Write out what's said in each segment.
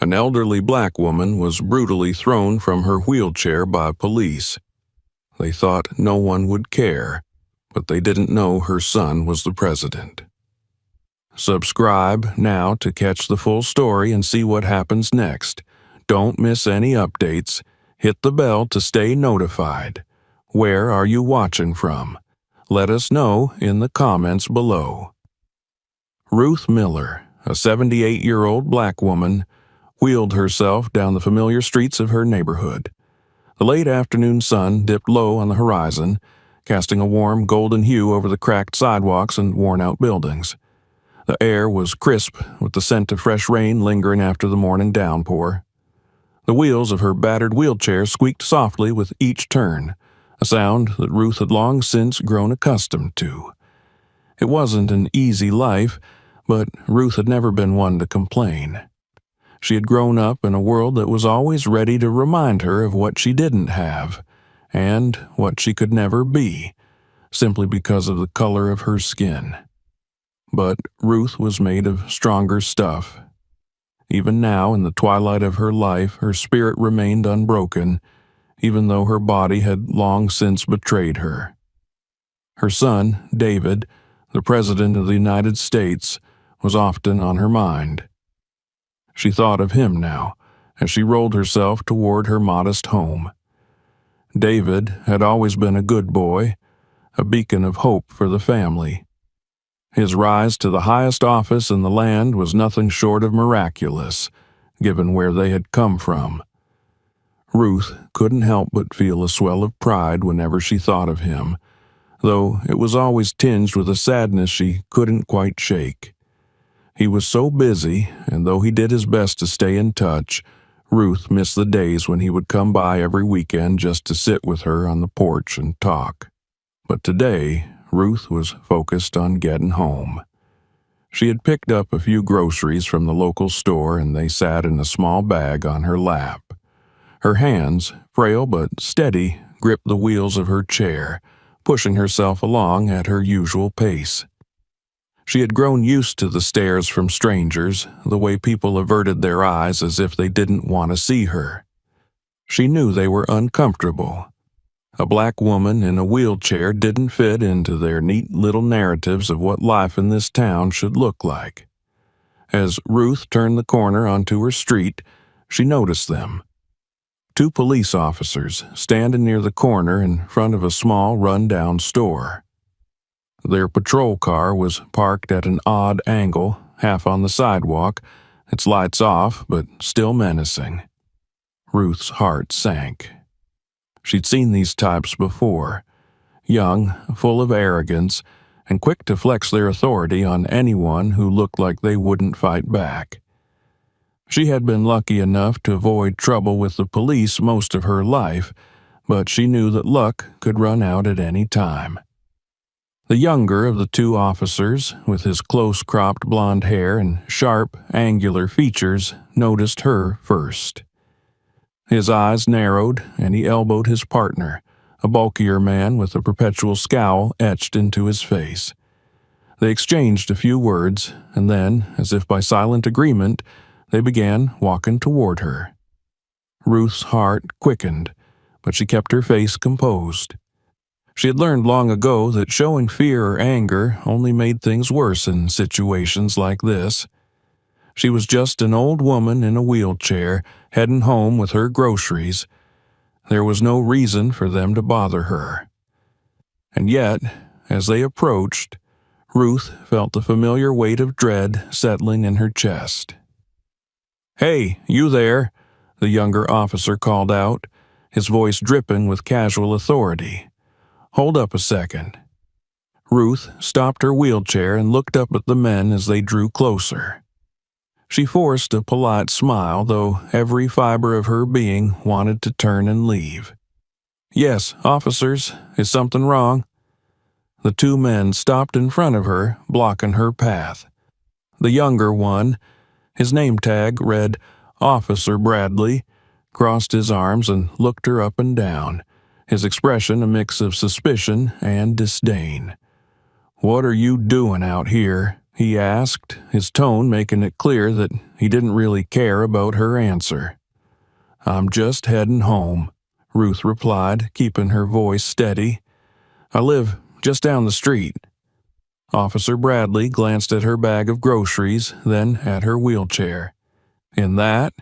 An elderly black woman was brutally thrown from her wheelchair by police. They thought no one would care, but they didn't know her son was the president. Subscribe now to catch the full story and see what happens next. Don't miss any updates. Hit the bell to stay notified. Where are you watching from? Let us know in the comments below. Ruth Miller, a 78-year-old black woman, wheeled herself down the familiar streets of her neighborhood. The late afternoon sun dipped low on the horizon, casting a warm golden hue over the cracked sidewalks and worn-out buildings. The air was crisp, with the scent of fresh rain lingering after the morning downpour. The wheels of her battered wheelchair squeaked softly with each turn, a sound that Ruth had long since grown accustomed to. It wasn't an easy life, but Ruth had never been one to complain. She had grown up in a world that was always ready to remind her of what she didn't have, and what she could never be, simply because of the color of her skin. But Ruth was made of stronger stuff. Even now, in the twilight of her life, her spirit remained unbroken, even though her body had long since betrayed her. Her son, David, the President of the United States, was often on her mind. She thought of him now, as she rolled herself toward her modest home. David had always been a good boy, a beacon of hope for the family. His rise to the highest office in the land was nothing short of miraculous, given where they had come from. Ruth couldn't help but feel a swell of pride whenever she thought of him, though it was always tinged with a sadness she couldn't quite shake. He was so busy, and though he did his best to stay in touch, Ruth missed the days when he would come by every weekend just to sit with her on the porch and talk. But today, Ruth was focused on getting home. She had picked up a few groceries from the local store, and they sat in a small bag on her lap. Her hands, frail but steady, gripped the wheels of her chair, pushing herself along at her usual pace. She had grown used to the stares from strangers, the way people averted their eyes as if they didn't want to see her. She knew they were uncomfortable. A black woman in a wheelchair didn't fit into their neat little narratives of what life in this town should look like. As Ruth turned the corner onto her street, she noticed them. Two police officers standing near the corner in front of a small, run-down store. Their patrol car was parked at an odd angle, half on the sidewalk, its lights off but still menacing. Ruth's heart sank. She'd seen these types before, young, full of arrogance, and quick to flex their authority on anyone who looked like they wouldn't fight back. She had been lucky enough to avoid trouble with the police most of her life, but she knew that luck could run out at any time. The younger of the two officers, with his close-cropped blonde hair and sharp, angular features, noticed her first. His eyes narrowed, and he elbowed his partner, a bulkier man with a perpetual scowl etched into his face. They exchanged a few words, and then, as if by silent agreement, they began walking toward her. Ruth's heart quickened, but she kept her face composed. She had learned long ago that showing fear or anger only made things worse in situations like this. She was just an old woman in a wheelchair, heading home with her groceries. There was no reason for them to bother her. And yet, as they approached, Ruth felt the familiar weight of dread settling in her chest. "Hey, you there," the younger officer called out, his voice dripping with casual authority. "Hold up a second." Ruth stopped her wheelchair and looked up at the men as they drew closer. She forced a polite smile, though every fiber of her being wanted to turn and leave. "Yes, officers, is something wrong?" The two men stopped in front of her, blocking her path. The younger one, his name tag read Officer Bradley, crossed his arms and looked her up and down, his expression a mix of suspicion and disdain. "What are you doing out here?" he asked, his tone making it clear that he didn't really care about her answer. "I'm just heading home," Ruth replied, keeping her voice steady. "I live just down the street." Officer Bradley glanced at her bag of groceries, then at her wheelchair. "In that?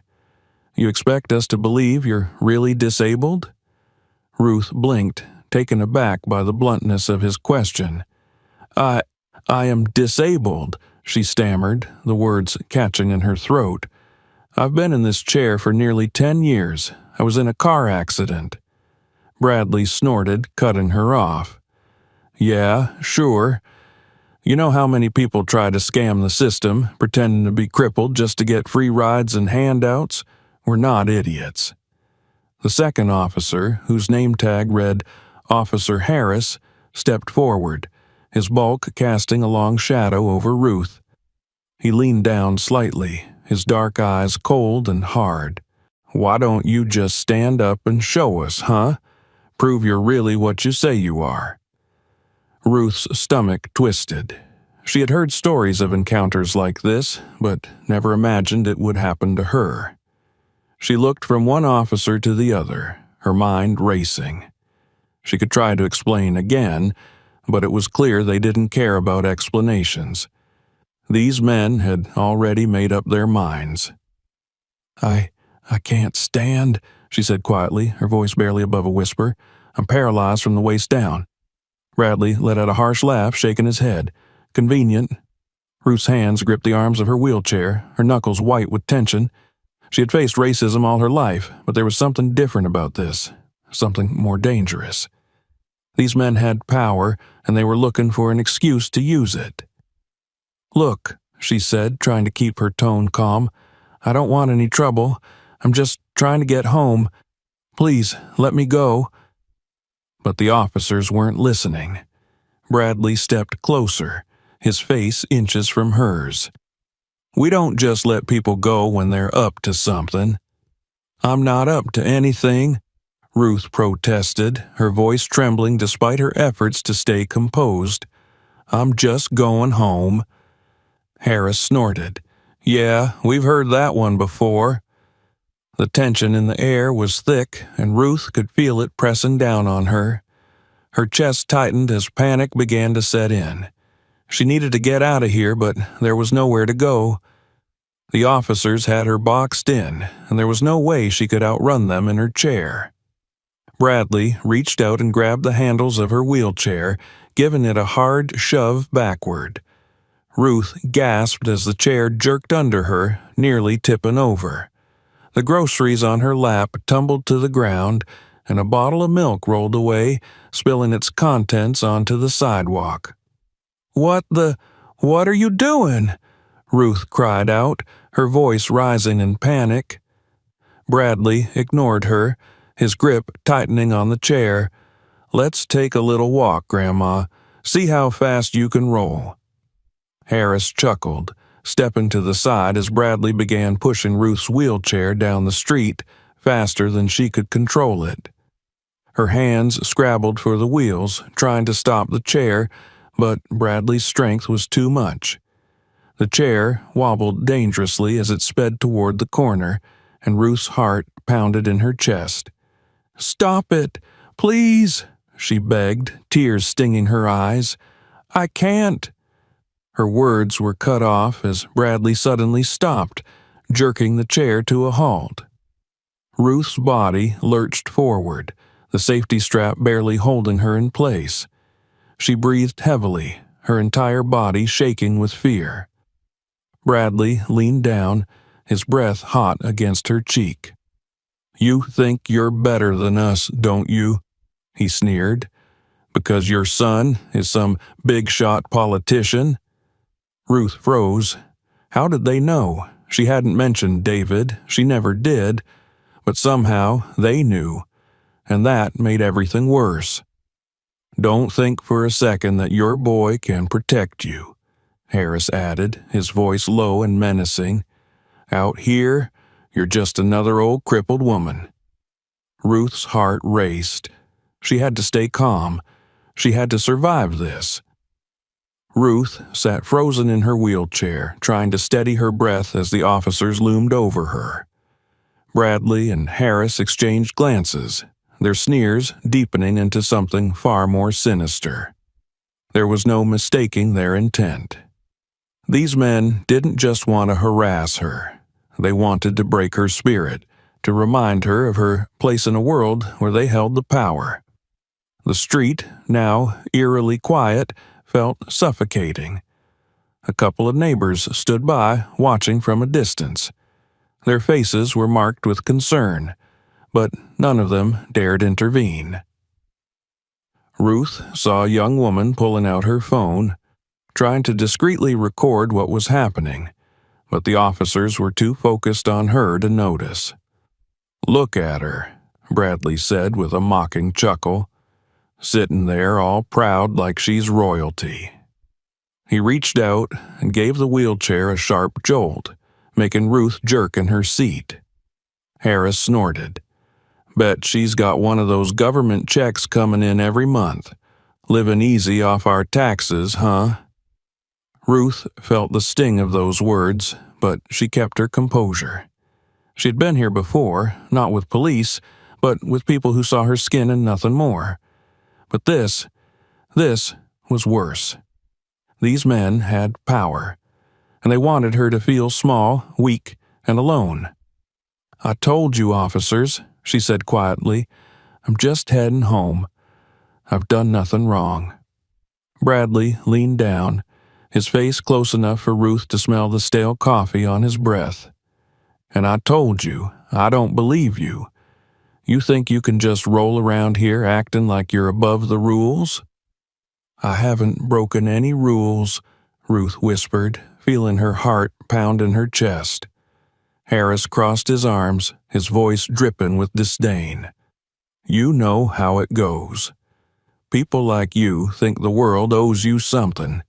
You expect us to believe you're really disabled?" Ruth blinked, taken aback by the bluntness of his question. I am disabled," she stammered, the words catching in her throat. "I've been in this chair for nearly 10 years. I was in a car accident." Bradley snorted, cutting her off. "Yeah, sure. You know how many people try to scam the system, pretending to be crippled just to get free rides and handouts? We're not idiots." The second officer, whose name tag read Officer Harris, stepped forward, his bulk casting a long shadow over Ruth. He leaned down slightly, his dark eyes cold and hard. "Why don't you just stand up and show us, huh? Prove you're really what you say you are." Ruth's stomach twisted. She had heard stories of encounters like this, but never imagined it would happen to her. She looked from one officer to the other, her mind racing. She could try to explain again, but it was clear they didn't care about explanations. These men had already made up their minds. I can't stand," she said quietly, her voice barely above a whisper. "I'm paralyzed from the waist down." Bradley let out a harsh laugh, shaking his head. "Convenient." Ruth's hands gripped the arms of her wheelchair, her knuckles white with tension. She had faced racism all her life, but there was something different about this, something more dangerous. These men had power, and they were looking for an excuse to use it. "Look," she said, trying to keep her tone calm, "I don't want any trouble. I'm just trying to get home. Please, let me go." But the officers weren't listening. Bradley stepped closer, his face inches from hers. "We don't just let people go when they're up to something." "I'm not up to anything," Ruth protested, her voice trembling despite her efforts to stay composed. "I'm just going home." Harris snorted. "Yeah, we've heard that one before." The tension in the air was thick, and Ruth could feel it pressing down on her. Her chest tightened as panic began to set in. She needed to get out of here, but there was nowhere to go. The officers had her boxed in, and there was no way she could outrun them in her chair. Bradley reached out and grabbed the handles of her wheelchair, giving it a hard shove backward. Ruth gasped as the chair jerked under her, nearly tipping over. The groceries on her lap tumbled to the ground, and a bottle of milk rolled away, spilling its contents onto the sidewalk. What are you doing?" Ruth cried out, her voice rising in panic. Bradley ignored her, his grip tightening on the chair. "Let's take a little walk, Grandma. See how fast you can roll." Harris chuckled, stepping to the side as Bradley began pushing Ruth's wheelchair down the street faster than she could control it. Her hands scrabbled for the wheels, trying to stop the chair, but Bradley's strength was too much. The chair wobbled dangerously as it sped toward the corner, and Ruth's heart pounded in her chest. "Stop it, please," she begged, tears stinging her eyes. "I can't." Her words were cut off as Bradley suddenly stopped, jerking the chair to a halt. Ruth's body lurched forward, the safety strap barely holding her in place. She breathed heavily, her entire body shaking with fear. Bradley leaned down, his breath hot against her cheek. "You think you're better than us, don't you?" he sneered. "Because your son is some big-shot politician?" Ruth froze. How did they know? She hadn't mentioned David, she never did, but somehow they knew, and that made everything worse. "Don't think for a second that your boy can protect you," Harris added, his voice low and menacing. "Out here, you're just another old crippled woman." Ruth's heart raced. She had to stay calm. She had to survive this. Ruth sat frozen in her wheelchair, trying to steady her breath as the officers loomed over her. Bradley and Harris exchanged glances, their sneers deepening into something far more sinister. There was no mistaking their intent. These men didn't just want to harass her. They wanted to break her spirit, to remind her of her place in a world where they held the power. The street, now eerily quiet, felt suffocating. A couple of neighbors stood by, watching from a distance. Their faces were marked with concern, but none of them dared intervene. Ruth saw a young woman pulling out her phone, trying to discreetly record what was happening, but the officers were too focused on her to notice. "Look at her," Bradley said with a mocking chuckle, "sitting there all proud like she's royalty." He reached out and gave the wheelchair a sharp jolt, making Ruth jerk in her seat. Harris snorted. "Bet she's got one of those government checks coming in every month. Living easy off our taxes, huh?" Ruth felt the sting of those words, but she kept her composure. She'd been here before, not with police, but with people who saw her skin and nothing more. But this was worse. These men had power, and they wanted her to feel small, weak, and alone. "I told you, officers," she said quietly. "I'm just heading home. I've done nothing wrong." Bradley leaned down, his face close enough for Ruth to smell the stale coffee on his breath. "And I told you, I don't believe you. You think you can just roll around here acting like you're above the rules?" "I haven't broken any rules," Ruth whispered, feeling her heart pound in her chest. Harris crossed his arms, his voice dripping with disdain. "You know how it goes. People like you think the world owes you something.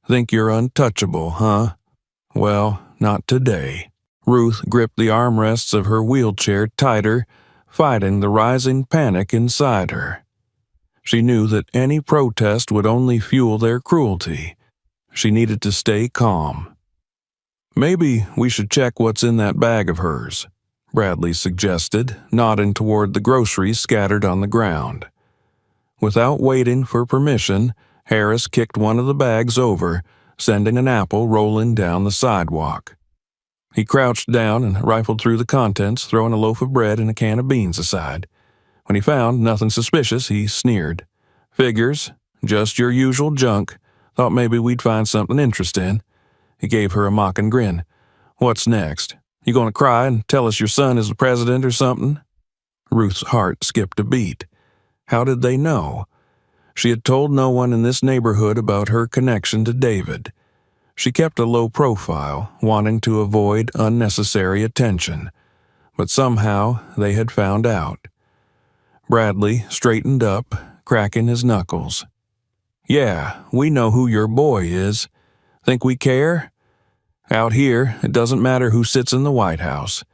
Think you're untouchable, huh? Well, not today." Ruth gripped the armrests of her wheelchair tighter, fighting the rising panic inside her. She knew that any protest would only fuel their cruelty. She needed to stay calm. "Maybe we should check what's in that bag of hers," Bradley suggested, nodding toward the groceries scattered on the ground. Without waiting for permission, Harris kicked one of the bags over, sending an apple rolling down the sidewalk. He crouched down and rifled through the contents, throwing a loaf of bread and a can of beans aside. When he found nothing suspicious, he sneered. "Figures, just your usual junk. Thought maybe we'd find something interesting." He gave her a mocking grin. "What's next? You gonna cry and tell us your son is the president or something?" Ruth's heart skipped a beat. How did they know? She had told no one in this neighborhood about her connection to David. She kept a low profile, wanting to avoid unnecessary attention. But somehow they had found out. Bradley straightened up, cracking his knuckles. "Yeah, we know who your boy is. Think we care? Out here, it doesn't matter who sits in the White House.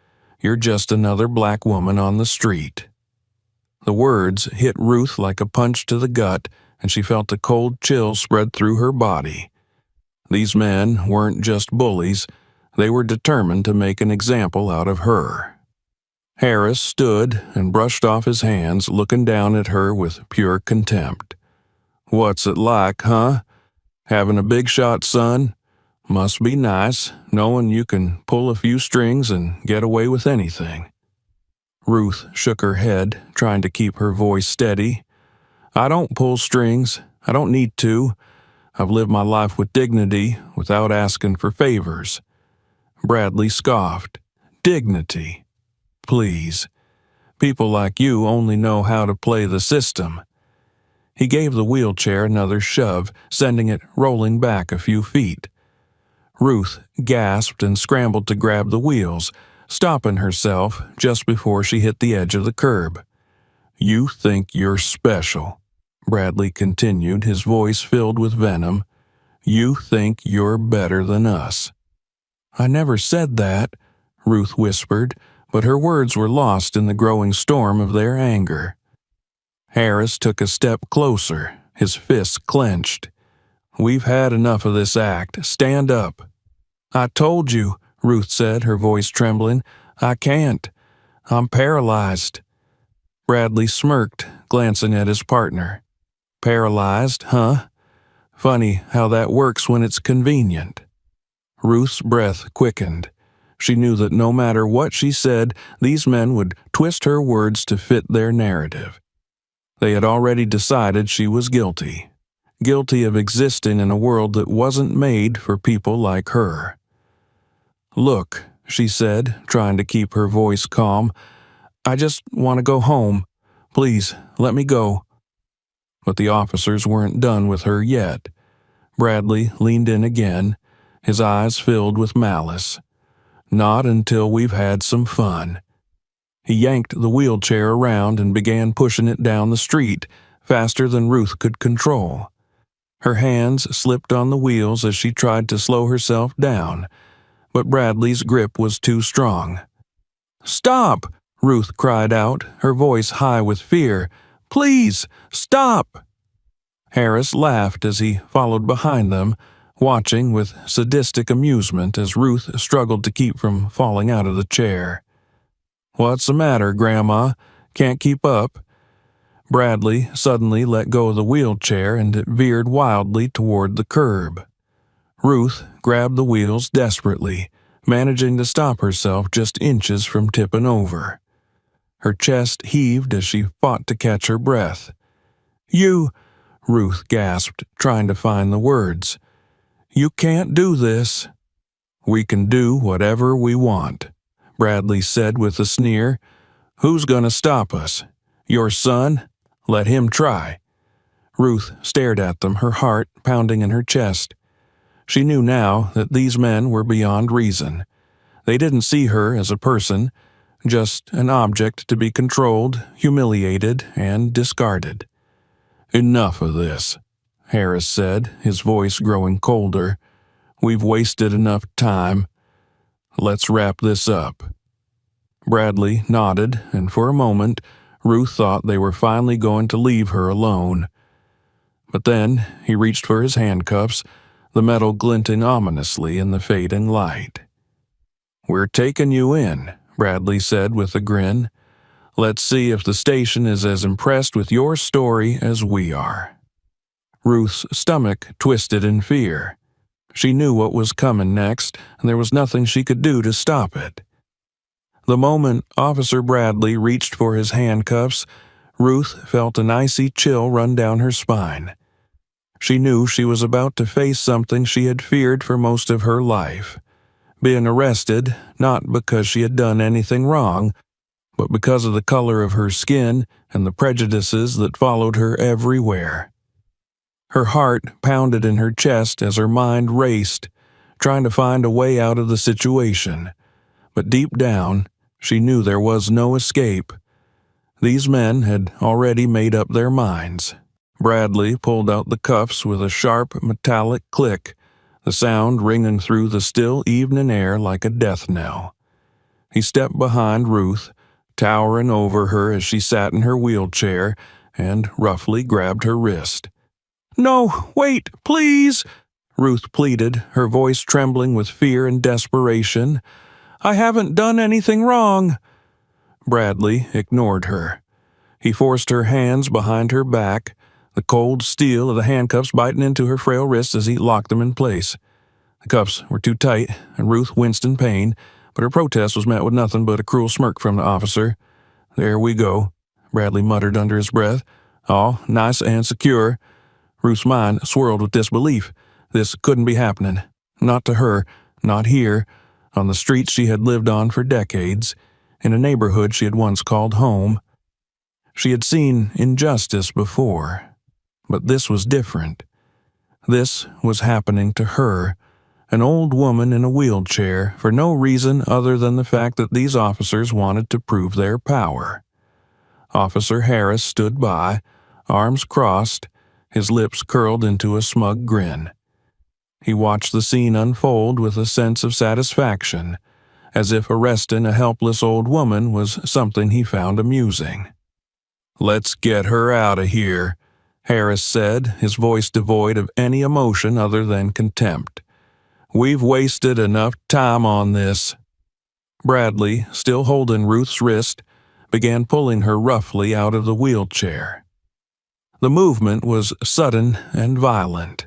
You're just another black woman on the street." The words hit Ruth like a punch to the gut, and she felt a cold chill spread through her body. These men weren't just bullies, they were determined to make an example out of her. Harris stood and brushed off his hands, looking down at her with pure contempt. "What's it like, huh? Having a big shot son? Must be nice, knowing you can pull a few strings and get away with anything." Ruth shook her head, trying to keep her voice steady. "I don't pull strings. I don't need to. I've lived my life with dignity, without asking for favors." Bradley scoffed. "Dignity? Please. People like you only know how to play the system." He gave the wheelchair another shove, sending it rolling back a few feet. Ruth gasped and scrambled to grab the wheels, stopping herself just before she hit the edge of the curb. "You think you're special," Bradley continued, his voice filled with venom. "You think you're better than us." "I never said that," Ruth whispered, but her words were lost in the growing storm of their anger. Harris took a step closer, his fists clenched. We've had enough of this act. Stand up." "I told you," Ruth said, her voice trembling. "I can't. I'm paralyzed." Bradley smirked, glancing at his partner. "Paralyzed, huh? Funny how that works when it's convenient." Ruth's breath quickened. She knew that no matter what she said, these men would twist her words to fit their narrative. They had already decided she was guilty. Guilty of existing in a world that wasn't made for people like her. "Look," she said, trying to keep her voice calm, "I just want to go home. Please, let me go." But the officers weren't done with her yet. Bradley leaned in again, his eyes filled with malice. "Not until we've had some fun." He yanked the wheelchair around and began pushing it down the street, faster than Ruth could control. Her hands slipped on the wheels as she tried to slow herself down, but Bradley's grip was too strong. "Stop!" Ruth cried out, her voice high with fear. "Please, stop!" Harris laughed as he followed behind them, watching with sadistic amusement as Ruth struggled to keep from falling out of the chair. "What's the matter, Grandma? Can't keep up?" Bradley suddenly let go of the wheelchair and it veered wildly toward the curb. Ruth grabbed the wheels desperately, managing to stop herself just inches from tipping over. Her chest heaved as she fought to catch her breath. "You," Ruth gasped, trying to find the words. "You can't do this." "We can do whatever we want," Bradley said with a sneer. "Who's gonna stop us? Your son? Let him try." Ruth stared at them, her heart pounding in her chest. She knew now that these men were beyond reason. They didn't see her as a person, just an object to be controlled, humiliated, and discarded. "Enough of this," Harris said, his voice growing colder. "We've wasted enough time. Let's wrap this up." Bradley nodded, and for a moment, Ruth thought they were finally going to leave her alone. But then he reached for his handcuffs, the metal glinting ominously in the fading light. "We're taking you in," Bradley said with a grin. "Let's see if the station is as impressed with your story as we are." Ruth's stomach twisted in fear. She knew what was coming next, and there was nothing she could do to stop it. The moment Officer Bradley reached for his handcuffs, Ruth felt an icy chill run down her spine. She knew she was about to face something she had feared for most of her life. Being arrested, not because she had done anything wrong, but because of the color of her skin and the prejudices that followed her everywhere. Her heart pounded in her chest as her mind raced, trying to find a way out of the situation. But deep down, she knew there was no escape. These men had already made up their minds. Bradley pulled out the cuffs with a sharp metallic click, the sound ringing through the still evening air like a death knell. He stepped behind Ruth, towering over her as she sat in her wheelchair, and roughly grabbed her wrist. "No, wait, please," Ruth pleaded, her voice trembling with fear and desperation. "I haven't done anything wrong." Bradley ignored her. He forced her hands behind her back, the cold steel of the handcuffs biting into her frail wrists as he locked them in place. The cuffs were too tight, and Ruth winced in pain, but her protest was met with nothing but a cruel smirk from the officer. "There we go," Bradley muttered under his breath. "All nice and secure." Ruth's mind swirled with disbelief. This couldn't be happening. Not to her, not here, on the streets she had lived on for decades, in a neighborhood she had once called home. She had seen injustice before, but this was different. This was happening to her, an old woman in a wheelchair, for no reason other than the fact that these officers wanted to prove their power. Officer Harris stood by, arms crossed, his lips curled into a smug grin. He watched the scene unfold with a sense of satisfaction, as if arresting a helpless old woman was something he found amusing. "Let's get her out of here," Harris said, his voice devoid of any emotion other than contempt. "We've wasted enough time on this." Bradley, still holding Ruth's wrist, began pulling her roughly out of the wheelchair. The movement was sudden and violent,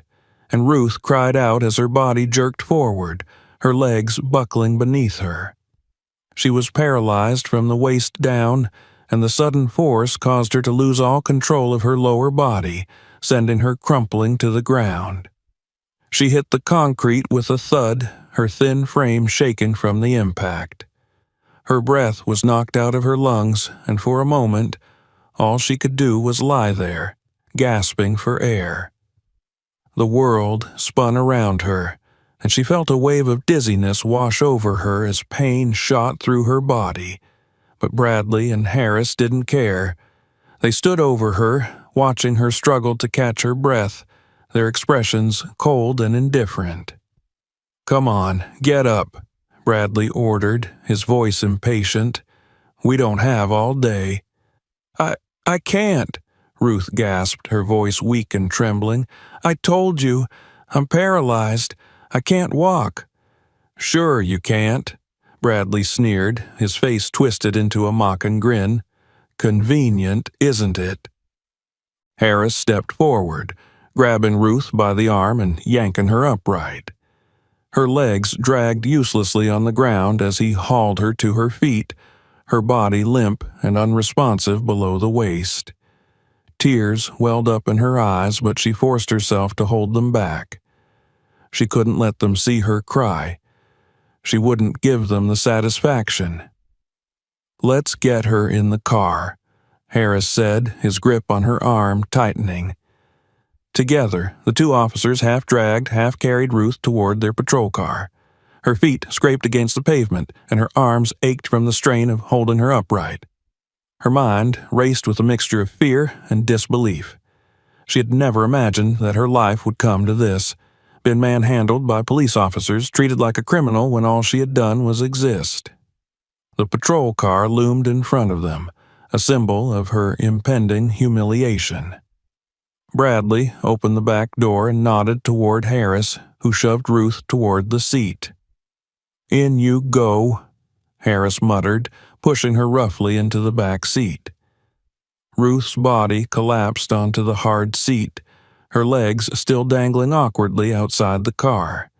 and Ruth cried out as her body jerked forward, her legs buckling beneath her. She was paralyzed from the waist down, and the sudden force caused her to lose all control of her lower body, sending her crumpling to the ground. She hit the concrete with a thud, her thin frame shaking from the impact. Her breath was knocked out of her lungs, and for a moment, all she could do was lie there, gasping for air. The world spun around her, and she felt a wave of dizziness wash over her as pain shot through her body. But Bradley and Harris didn't care. They stood over her, watching her struggle to catch her breath, their expressions cold and indifferent. "Come on, get up," Bradley ordered, his voice impatient. "We don't have all day." I can't," Ruth gasped, her voice weak and trembling. "I told you, I'm paralyzed. I can't walk." "Sure you can't," Bradley sneered, his face twisted into a mocking grin. "Convenient, isn't it?" Harris stepped forward, grabbing Ruth by the arm and yanking her upright. Her legs dragged uselessly on the ground as he hauled her to her feet, her body limp and unresponsive below the waist. Tears welled up in her eyes, but she forced herself to hold them back. She couldn't let them see her cry. She wouldn't give them the satisfaction. "Let's get her in the car," Harris said, his grip on her arm tightening. Together, the two officers half-dragged, half-carried Ruth toward their patrol car. Her feet scraped against the pavement, and her arms ached from the strain of holding her upright. Her mind raced with a mixture of fear and disbelief. She had never imagined that her life would come to this, been manhandled by police officers, treated like a criminal when all she had done was exist. The patrol car loomed in front of them, a symbol of her impending humiliation. Bradley opened the back door and nodded toward Harris, who shoved Ruth toward the seat. "In you go," Harris muttered, pushing her roughly into the back seat. Ruth's body collapsed onto the hard seat, her legs still dangling awkwardly outside the car.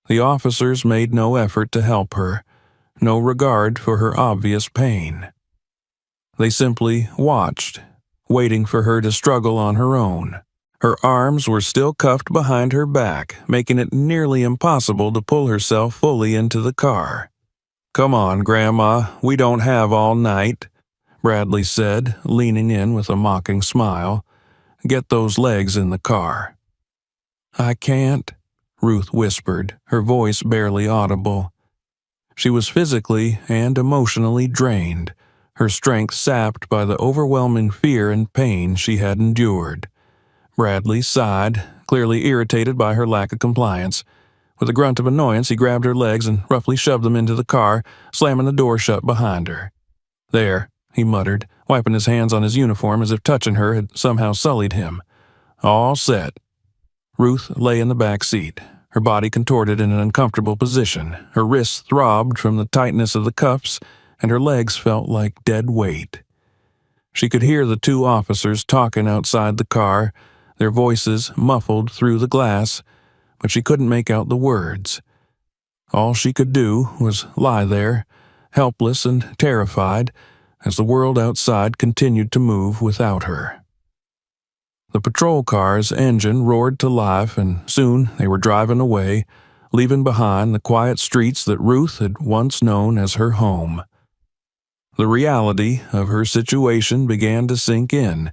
The officers made no effort to help her, no regard for her obvious pain. They simply watched, waiting for her to struggle on her own. Her arms were still cuffed behind her back, making it nearly impossible to pull herself fully into the car. "Come on, Grandma, we don't have all night," Bradley said, leaning in with a mocking smile. "Get those legs in the car." "I can't," Ruth whispered, her voice barely audible. She was physically and emotionally drained, her strength sapped by the overwhelming fear and pain she had endured. Bradley sighed, clearly irritated by her lack of compliance. With a grunt of annoyance, he grabbed her legs and roughly shoved them into the car, slamming the door shut behind her. "There," he muttered, wiping his hands on his uniform as if touching her had somehow sullied him. "All set." Ruth lay in the back seat, her body contorted in an uncomfortable position. Her wrists throbbed from the tightness of the cuffs, and her legs felt like dead weight. She could hear the two officers talking outside the car, their voices muffled through the glass, but she couldn't make out the words. All she could do was lie there, helpless and terrified, as the world outside continued to move without her. The patrol car's engine roared to life, and soon they were driving away, leaving behind the quiet streets that Ruth had once known as her home. The reality of her situation began to sink in,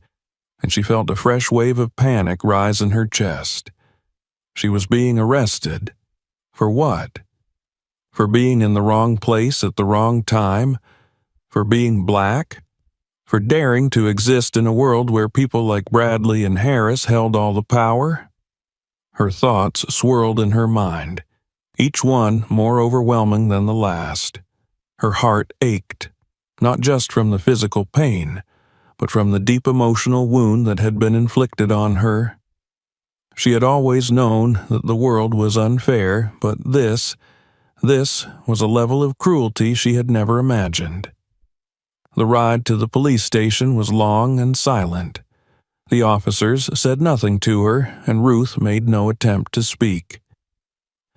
and she felt a fresh wave of panic rise in her chest. She was being arrested. For what? For being in the wrong place at the wrong time? For being black? For daring to exist in a world where people like Bradley and Harris held all the power? Her thoughts swirled in her mind, each one more overwhelming than the last. Her heart ached, not just from the physical pain, but from the deep emotional wound that had been inflicted on her. She had always known that the world was unfair, but this was a level of cruelty she had never imagined. The ride to the police station was long and silent. The officers said nothing to her, and Ruth made no attempt to speak.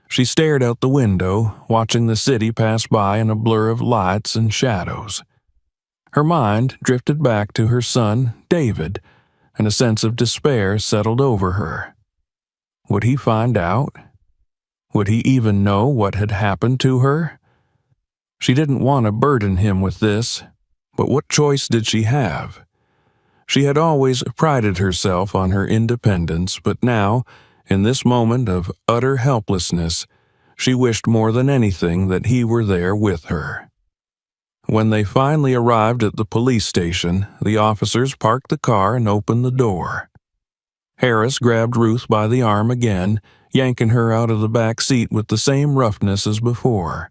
She stared out the window, watching the city pass by in a blur of lights and shadows. Her mind drifted back to her son, David, and a sense of despair settled over her. Would he find out? Would he even know what had happened to her? She didn't want to burden him with this, but what choice did she have? She had always prided herself on her independence, but now, in this moment of utter helplessness, she wished more than anything that he were there with her. When they finally arrived at the police station, the officers parked the car and opened the door. Harris grabbed Ruth by the arm again, yanking her out of the back seat with the same roughness as before.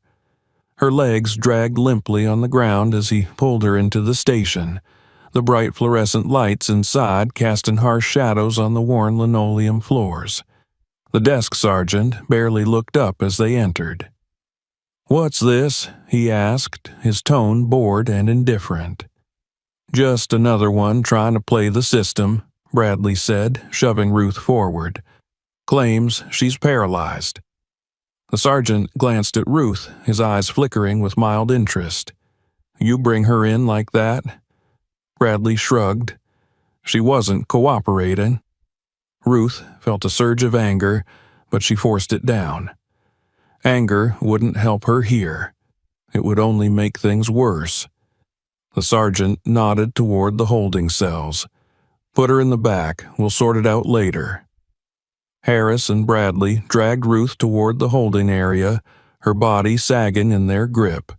Her legs dragged limply on the ground as he pulled her into the station, the bright fluorescent lights inside casting harsh shadows on the worn linoleum floors. The desk sergeant barely looked up as they entered. "What's this?" he asked, his tone bored and indifferent. "Just another one trying to play the system," Bradley said, shoving Ruth forward. "Claims she's paralyzed." The sergeant glanced at Ruth, his eyes flickering with mild interest. "You bring her in like that?" Bradley shrugged. She wasn't cooperating. Ruth felt a surge of anger, but she forced it down. Anger wouldn't help her here. It would only make things worse. The sergeant nodded toward the holding cells. "Put her in the back. We'll sort it out later." Harris and Bradley dragged Ruth toward the holding area, her body sagging in their grip.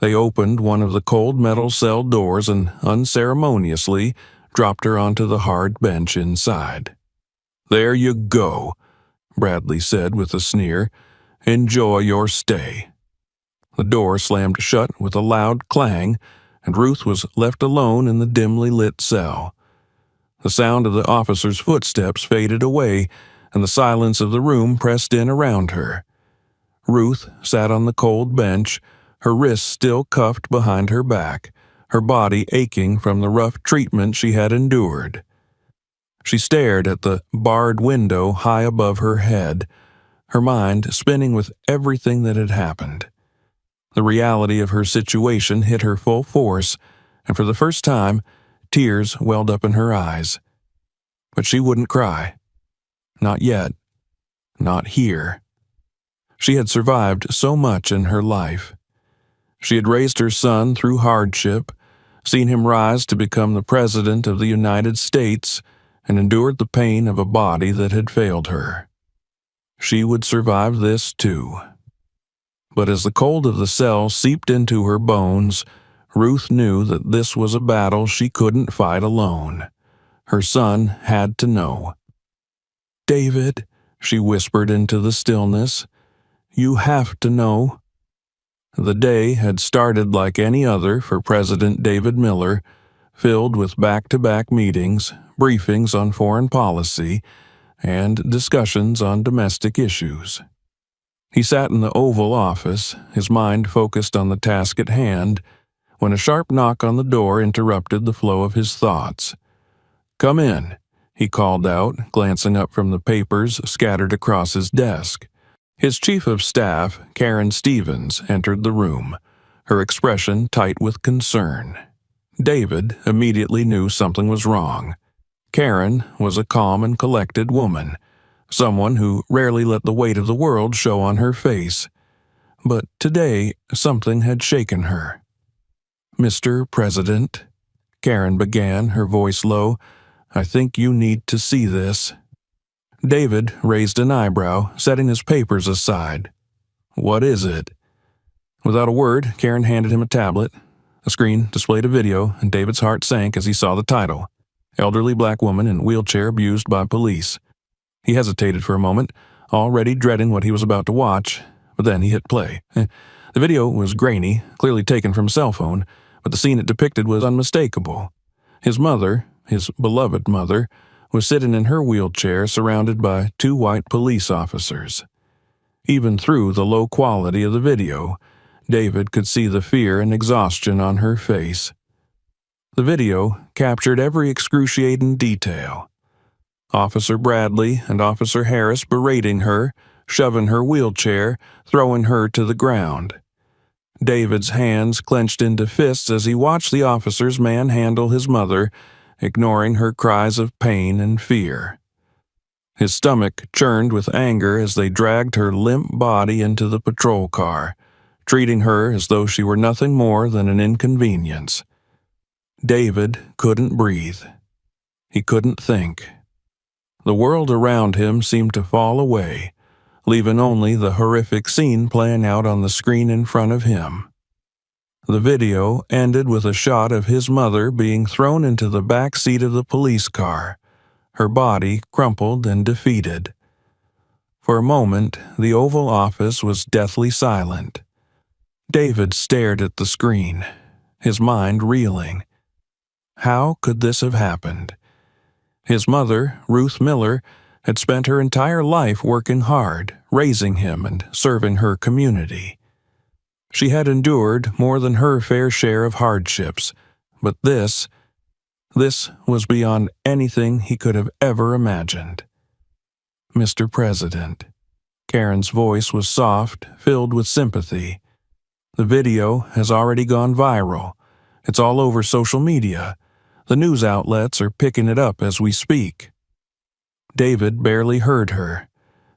They opened one of the cold metal cell doors and unceremoniously dropped her onto the hard bench inside. "There you go," Bradley said with a sneer. "Enjoy your stay." The door slammed shut with a loud clang, and Ruth was left alone in the dimly lit cell. The sound of the officer's footsteps faded away, and the silence of the room pressed in around her. Ruth sat on the cold bench, her wrists still cuffed behind her back, her body aching from the rough treatment she had endured. She stared at the barred window high above her head, her mind spinning with everything that had happened. The reality of her situation hit her full force, and for the first time, tears welled up in her eyes. But she wouldn't cry. Not yet. Not here. She had survived so much in her life. She had raised her son through hardship, seen him rise to become the President of the United States, and endured the pain of a body that had failed her. She would survive this too. But as the cold of the cell seeped into her bones, Ruth knew that this was a battle she couldn't fight alone. Her son had to know. "David," she whispered into the stillness, "you have to know." The day had started like any other for President David Miller, filled with back-to-back meetings, briefings on foreign policy, and discussions on domestic issues. He sat in the Oval Office, his mind focused on the task at hand, when a sharp knock on the door interrupted the flow of his thoughts. "Come in," he called out, glancing up from the papers scattered across his desk. His chief of staff, Karen Stevens, entered the room, her expression tight with concern. David immediately knew something was wrong. Karen was a calm and collected woman, someone who rarely let the weight of the world show on her face. But today, something had shaken her. "Mr. President," Karen began, her voice low, "I think you need to see this." David raised an eyebrow, setting his papers aside. "What is it?" Without a word, Karen handed him a tablet. A screen displayed a video, and David's heart sank as he saw the title, "Elderly Black Woman in Wheelchair Abused by Police." He hesitated for a moment, already dreading what he was about to watch, but then he hit play. The video was grainy, clearly taken from a cell phone, but the scene it depicted was unmistakable. His mother, his beloved mother, was sitting in her wheelchair surrounded by 2 white police officers. Even through the low quality of the video, David could see the fear and exhaustion on her face. The video captured every excruciating detail. Officer Bradley and Officer Harris berating her, shoving her wheelchair, throwing her to the ground. David's hands clenched into fists as he watched the officers manhandle his mother, ignoring her cries of pain and fear. His stomach churned with anger as they dragged her limp body into the patrol car, treating her as though she were nothing more than an inconvenience. David couldn't breathe. He couldn't think. The world around him seemed to fall away, leaving only the horrific scene playing out on the screen in front of him. The video ended with a shot of his mother being thrown into the back seat of the police car, her body crumpled and defeated. For a moment, the Oval Office was deathly silent. David stared at the screen, his mind reeling. How could this have happened? His mother, Ruth Miller, had spent her entire life working hard, raising him and serving her community. She had endured more than her fair share of hardships, but this was beyond anything he could have ever imagined. Mr. President. Karen's voice was soft, filled with sympathy. The video has already gone viral. It's all over social media. The news outlets are picking it up as we speak. David barely heard her.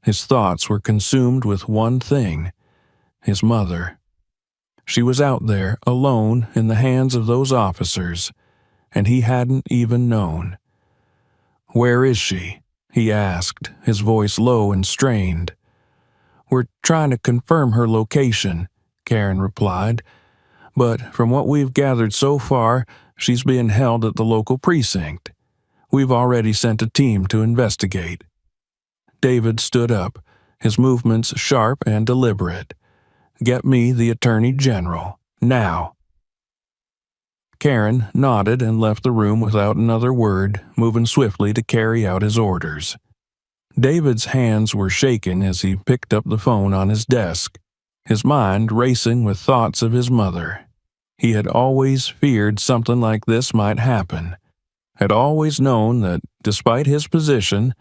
His thoughts were consumed with one thing: his mother. She was out there, alone, in the hands of those officers, and he hadn't even known. "Where is she?" he asked, his voice low and strained. "We're trying to confirm her location," Karen replied, "but from what we've gathered so far, she's being held at the local precinct. We've already sent a team to investigate." David stood up, his movements sharp and deliberate. "Get me the Attorney General, now." Karen nodded and left the room without another word, moving swiftly to carry out his orders. David's hands were shaking as he picked up the phone on his desk, his mind racing with thoughts of his mother. He had always feared something like this might happen, had always known that despite his position,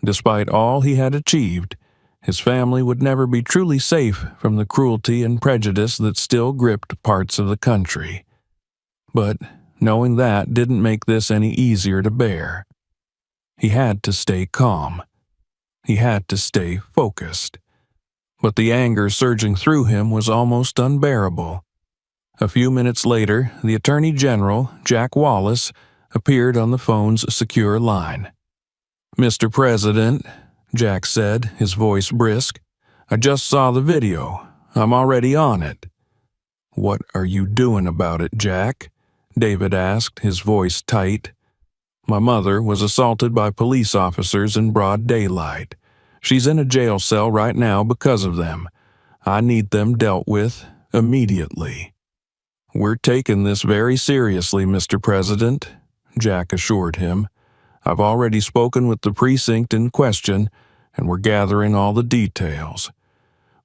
despite all he had achieved, his family would never be truly safe from the cruelty and prejudice that still gripped parts of the country. But knowing that didn't make this any easier to bear. He had to stay calm. He had to stay focused. But the anger surging through him was almost unbearable. A few minutes later, the Attorney General, Jack Wallace, appeared on the phone's secure line. "Mr. President," Jack said, his voice brisk, "I just saw the video. I'm already on it." "What are you doing about it, Jack?" David asked, his voice tight. "My mother was assaulted by police officers in broad daylight. She's in a jail cell right now because of them. I need them dealt with immediately." "We're taking this very seriously, Mr. President," Jack assured him. "I've already spoken with the precinct in question, and we're gathering all the details.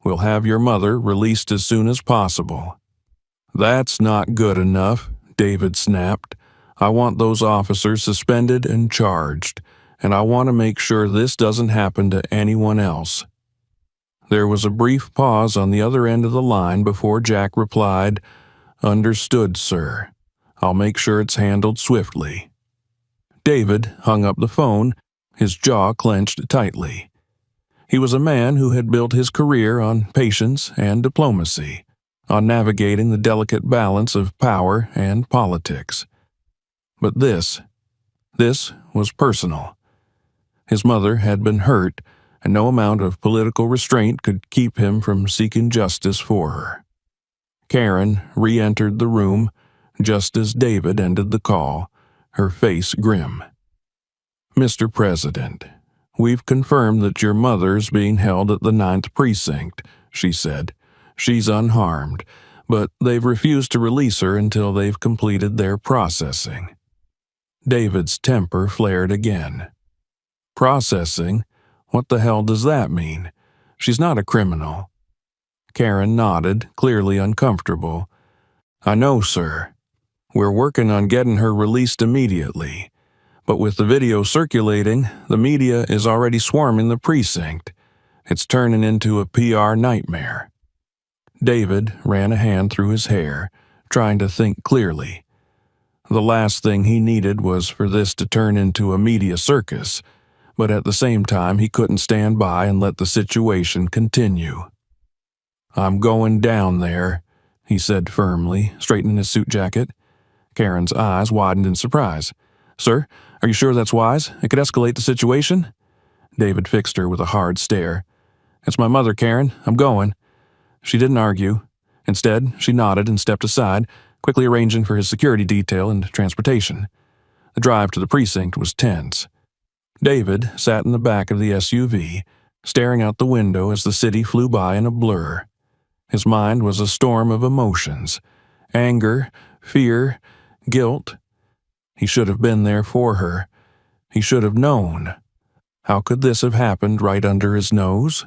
We'll have your mother released as soon as possible." "That's not good enough," David snapped. "I want those officers suspended and charged, and I want to make sure this doesn't happen to anyone else." There was a brief pause on the other end of the line before Jack replied, "Understood, sir. I'll make sure it's handled swiftly." David hung up the phone, his jaw clenched tightly. He was a man who had built his career on patience and diplomacy, on navigating the delicate balance of power and politics. But this was personal. His mother had been hurt, and no amount of political restraint could keep him from seeking justice for her. Karen re-entered the room just as David ended the call, her face grim. "Mr. President, we've confirmed that your mother's being held at the 9th Precinct," she said. "She's unharmed, but they've refused to release her until they've completed their processing." David's temper flared again. Processing? What the hell does that mean? She's not a criminal. Karen nodded, clearly uncomfortable. I know, sir. We're working on getting her released immediately. But with the video circulating, the media is already swarming the precinct. It's turning into a PR nightmare. David ran a hand through his hair, trying to think clearly. The last thing he needed was for this to turn into a media circus, but at the same time he couldn't stand by and let the situation continue. I'm going down there, he said firmly, straightening his suit jacket. Karen's eyes widened in surprise. Sir, are you sure that's wise? It could escalate the situation? David fixed her with a hard stare. It's my mother, Karen. I'm going. She didn't argue. Instead, she nodded and stepped aside, quickly arranging for his security detail and transportation. The drive to the precinct was tense. David sat in the back of the SUV, staring out the window as the city flew by in a blur. His mind was a storm of emotions. Anger, fear, guilt. He should have been there for her. He should have known. How could this have happened right under his nose?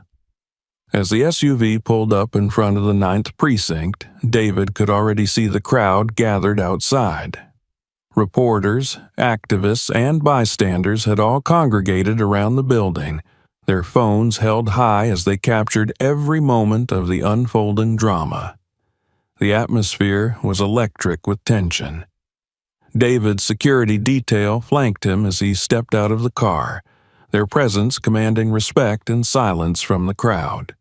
As the SUV pulled up in front of the 9th precinct, David could already see the crowd gathered outside. Reporters, activists, and bystanders had all congregated around the building, their phones held high as they captured every moment of the unfolding drama. The atmosphere was electric with tension. David's security detail flanked him as he stepped out of the car, their presence commanding respect and silence from the crowd.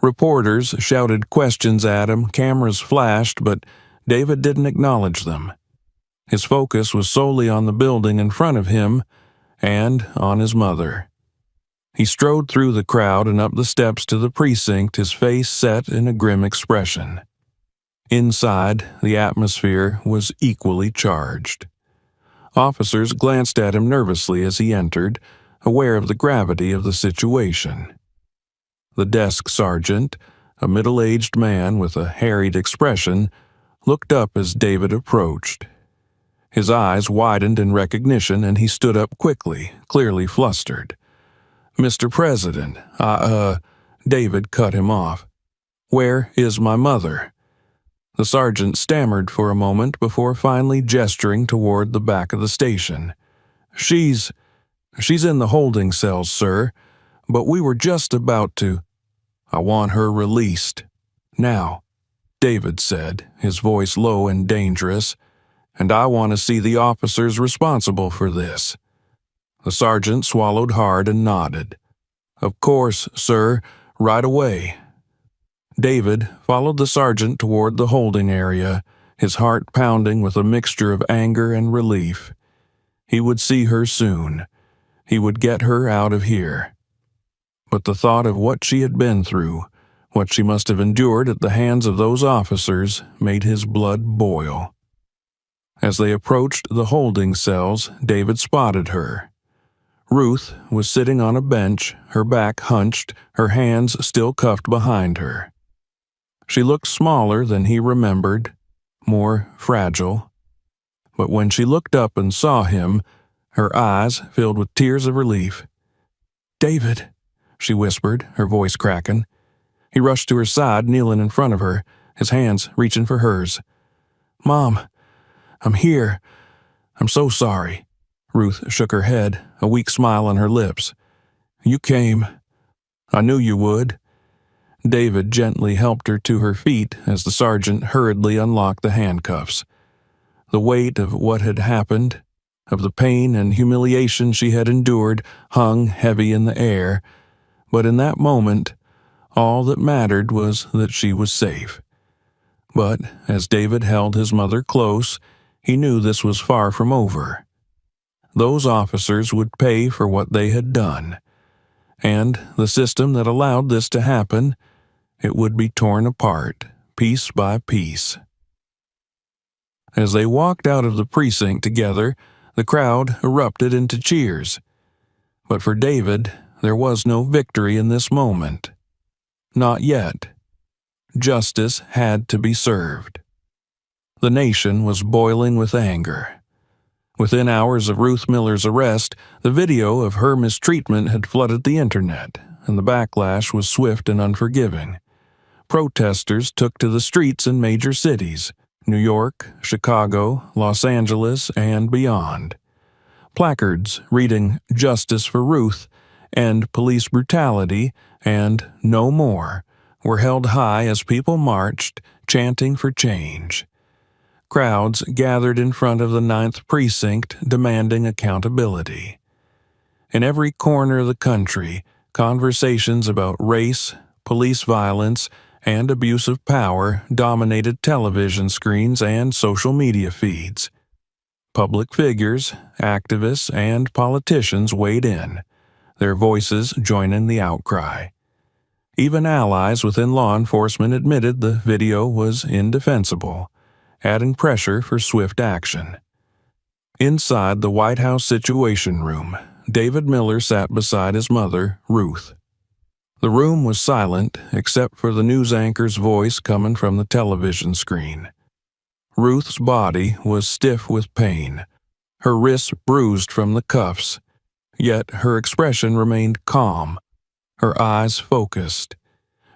Reporters shouted questions at him, cameras flashed, but David didn't acknowledge them. His focus was solely on the building in front of him and on his mother. He strode through the crowd and up the steps to the precinct, his face set in a grim expression. Inside, the atmosphere was equally charged. Officers glanced at him nervously as he entered, aware of the gravity of the situation. The desk sergeant, a middle-aged man with a harried expression, looked up as David approached. His eyes widened in recognition and he stood up quickly, clearly flustered. Mr. President, David cut him off. Where is my mother? The sergeant stammered for a moment before finally gesturing toward the back of the station. She's in the holding cells, sir, but we were just about to. I want her released. Now, David said, his voice low and dangerous, and I want to see the officers responsible for this. The sergeant swallowed hard and nodded. Of course, sir, right away. David followed the sergeant toward the holding area, his heart pounding with a mixture of anger and relief. He would see her soon. He would get her out of here. But the thought of what she had been through, what she must have endured at the hands of those officers, made his blood boil. As they approached the holding cells, David spotted her. Ruth was sitting on a bench, her back hunched, her hands still cuffed behind her. She looked smaller than he remembered, more fragile. But when she looked up and saw him, her eyes filled with tears of relief. David, she whispered, her voice cracking. He rushed to her side, kneeling in front of her, his hands reaching for hers. Mom, I'm here. I'm so sorry. Ruth shook her head, a weak smile on her lips. You came. I knew you would. David gently helped her to her feet as the sergeant hurriedly unlocked the handcuffs. The weight of what had happened, of the pain and humiliation she had endured, hung heavy in the air, but in that moment, all that mattered was that she was safe. But as David held his mother close, he knew this was far from over. Those officers would pay for what they had done, and the system that allowed this to happen, it would be torn apart, piece by piece. As they walked out of the precinct together, the crowd erupted into cheers. But for David, there was no victory in this moment. Not yet. Justice had to be served. The nation was boiling with anger. Within hours of Ruth Miller's arrest, the video of her mistreatment had flooded the internet, and the backlash was swift and unforgiving. Protesters took to the streets in major cities: New York, Chicago, Los Angeles, and beyond. Placards reading "Justice for Ruth," "End Police Brutality," and "No More" were held high as people marched, chanting for change. Crowds gathered in front of the 9th Precinct demanding accountability. In every corner of the country, conversations about race, police violence, and abuse of power dominated television screens and social media feeds. Public figures, activists, and politicians weighed in, their voices joining the outcry. Even allies within law enforcement admitted the video was indefensible, adding pressure for swift action. Inside the White House Situation Room, David Miller sat beside his mother, Ruth. The room was silent except for the news anchor's voice coming from the television screen. Ruth's body was stiff with pain, her wrists bruised from the cuffs, yet her expression remained calm, her eyes focused.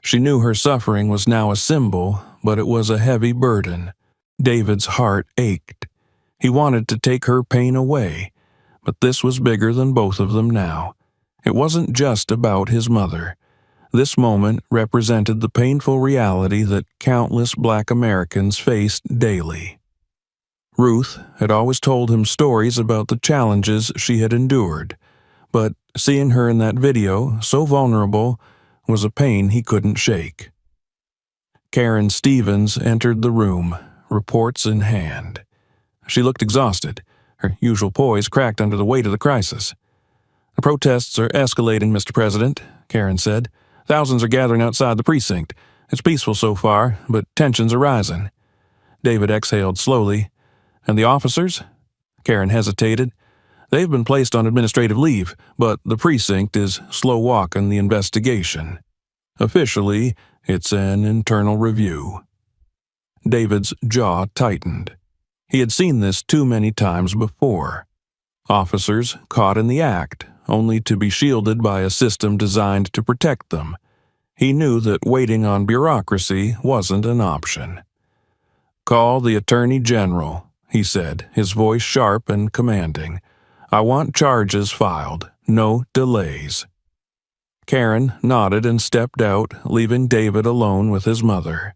She knew her suffering was now a symbol, but it was a heavy burden. David's heart ached. He wanted to take her pain away, but this was bigger than both of them now. It wasn't just about his mother. This moment represented the painful reality that countless Black Americans faced daily. Ruth had always told him stories about the challenges she had endured, but seeing her in that video, so vulnerable, was a pain he couldn't shake. Karen Stevens entered the room, reports in hand. She looked exhausted, her usual poise cracked under the weight of the crisis. "The protests are escalating, Mr. President," Karen said. "Thousands are gathering outside the precinct. It's peaceful so far, but tensions are rising." David exhaled slowly. "And the officers?" Karen hesitated. "They've been placed on administrative leave, but the precinct is slow-walking the investigation. Officially, it's an internal review." David's jaw tightened. He had seen this too many times before. Officers caught in the act, only to be shielded by a system designed to protect them. He knew that waiting on bureaucracy wasn't an option. "Call the Attorney General," he said, his voice sharp and commanding. "I want charges filed, no delays." Karen nodded and stepped out, leaving David alone with his mother.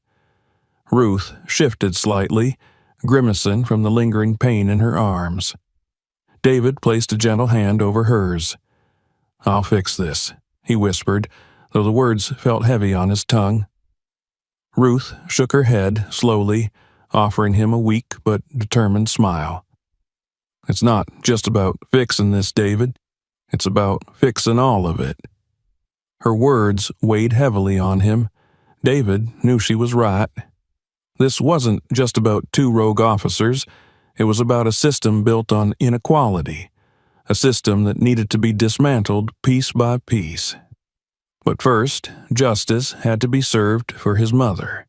Ruth shifted slightly, grimacing from the lingering pain in her arms. David placed a gentle hand over hers. "I'll fix this," he whispered, though the words felt heavy on his tongue. Ruth shook her head slowly, offering him a weak but determined smile. "It's not just about fixing this, David. It's about fixing all of it." Her words weighed heavily on him. David knew she was right. This wasn't just about two rogue officers. It was about a system built on inequality, a system that needed to be dismantled piece by piece. But first, justice had to be served for his mother.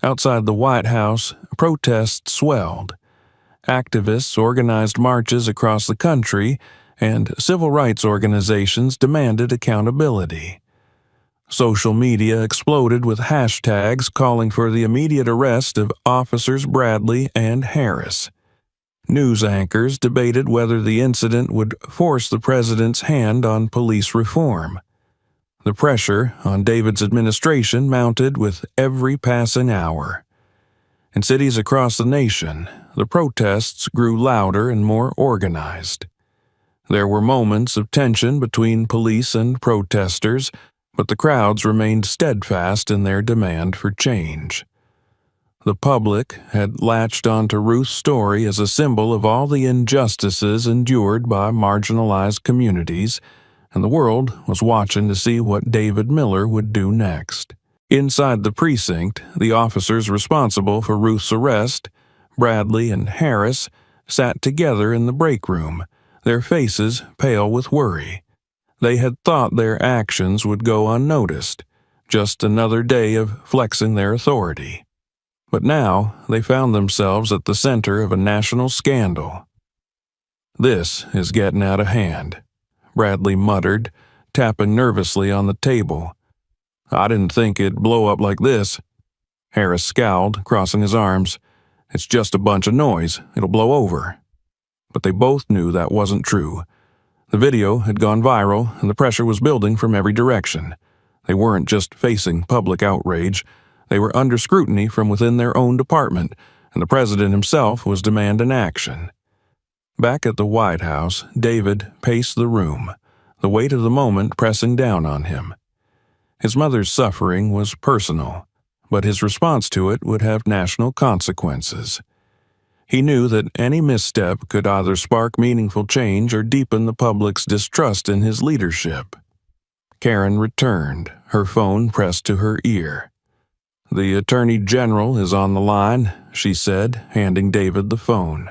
Outside the White House, protests swelled. Activists organized marches across the country, and civil rights organizations demanded accountability. Social media exploded with hashtags calling for the immediate arrest of Officers Bradley and Harris. News anchors debated whether the incident would force the president's hand on police reform. The pressure on David's administration mounted with every passing hour. In cities across the nation, the protests grew louder and more organized. There were moments of tension between police and protesters, but the crowds remained steadfast in their demand for change. The public had latched onto Ruth's story as a symbol of all the injustices endured by marginalized communities, and the world was watching to see what David Miller would do next. Inside the precinct, the officers responsible for Ruth's arrest, Bradley and Harris, sat together in the break room, their faces pale with worry. They had thought their actions would go unnoticed, just another day of flexing their authority. But now they found themselves at the center of a national scandal. "This is getting out of hand," Bradley muttered, tapping nervously on the table. "I didn't think it'd blow up like this." Harris scowled, crossing his arms. "It's just a bunch of noise. It'll blow over." But they both knew that wasn't true. The video had gone viral, and the pressure was building from every direction. They weren't just facing public outrage. They were under scrutiny from within their own department, and the president himself was demanding action. Back at the White House, David paced the room, the weight of the moment pressing down on him. His mother's suffering was personal, but his response to it would have national consequences. He knew that any misstep could either spark meaningful change or deepen the public's distrust in his leadership. Karen returned, her phone pressed to her ear. "The Attorney General is on the line," she said, handing David the phone.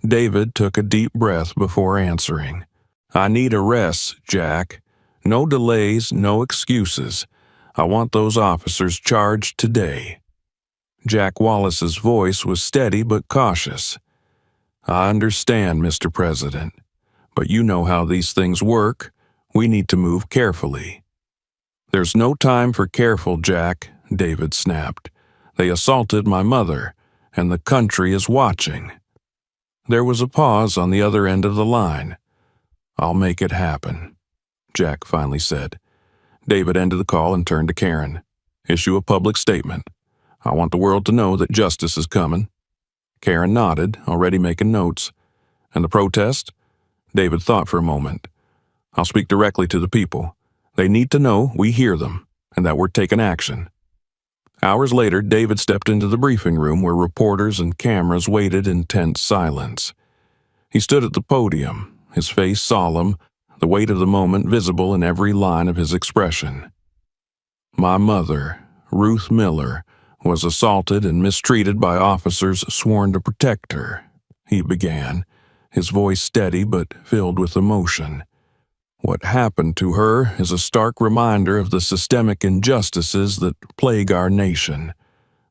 David took a deep breath before answering. "I need arrests, Jack. No delays, no excuses. I want those officers charged today." Jack Wallace's voice was steady but cautious. "I understand, Mr. President, but you know how these things work. We need to move carefully." "There's no time for careful, Jack," David snapped. "They assaulted my mother, and the country is watching." There was a pause on the other end of the line. "I'll make it happen," Jack finally said. David ended the call and turned to Karen. "Issue a public statement. I want the world to know that justice is coming." Karen nodded, already making notes. "And the protest?" David thought for a moment. "I'll speak directly to the people. They need to know we hear them, and that we're taking action." Hours later, David stepped into the briefing room where reporters and cameras waited in tense silence. He stood at the podium, his face solemn, the weight of the moment visible in every line of his expression. "My mother, Ruth Miller, was assaulted and mistreated by officers sworn to protect her," he began, his voice steady but filled with emotion. "What happened to her is a stark reminder of the systemic injustices that plague our nation.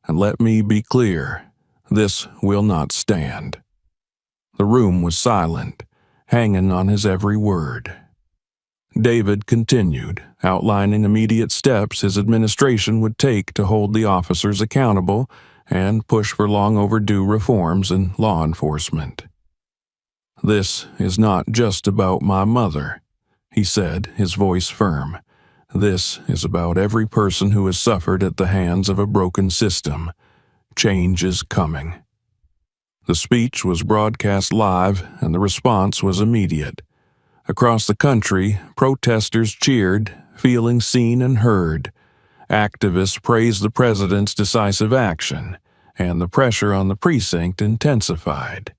And let me be clear, this will not stand." The room was silent, hanging on his every word. David continued, outlining immediate steps his administration would take to hold the officers accountable and push for long overdue reforms in law enforcement. "This is not just about my mother," he said, his voice firm. "This is about every person who has suffered at the hands of a broken system. Change is coming." The speech was broadcast live, and the response was immediate. Across the country, protesters cheered, feeling seen and heard. Activists praised the president's decisive action, and the pressure on the precinct intensified.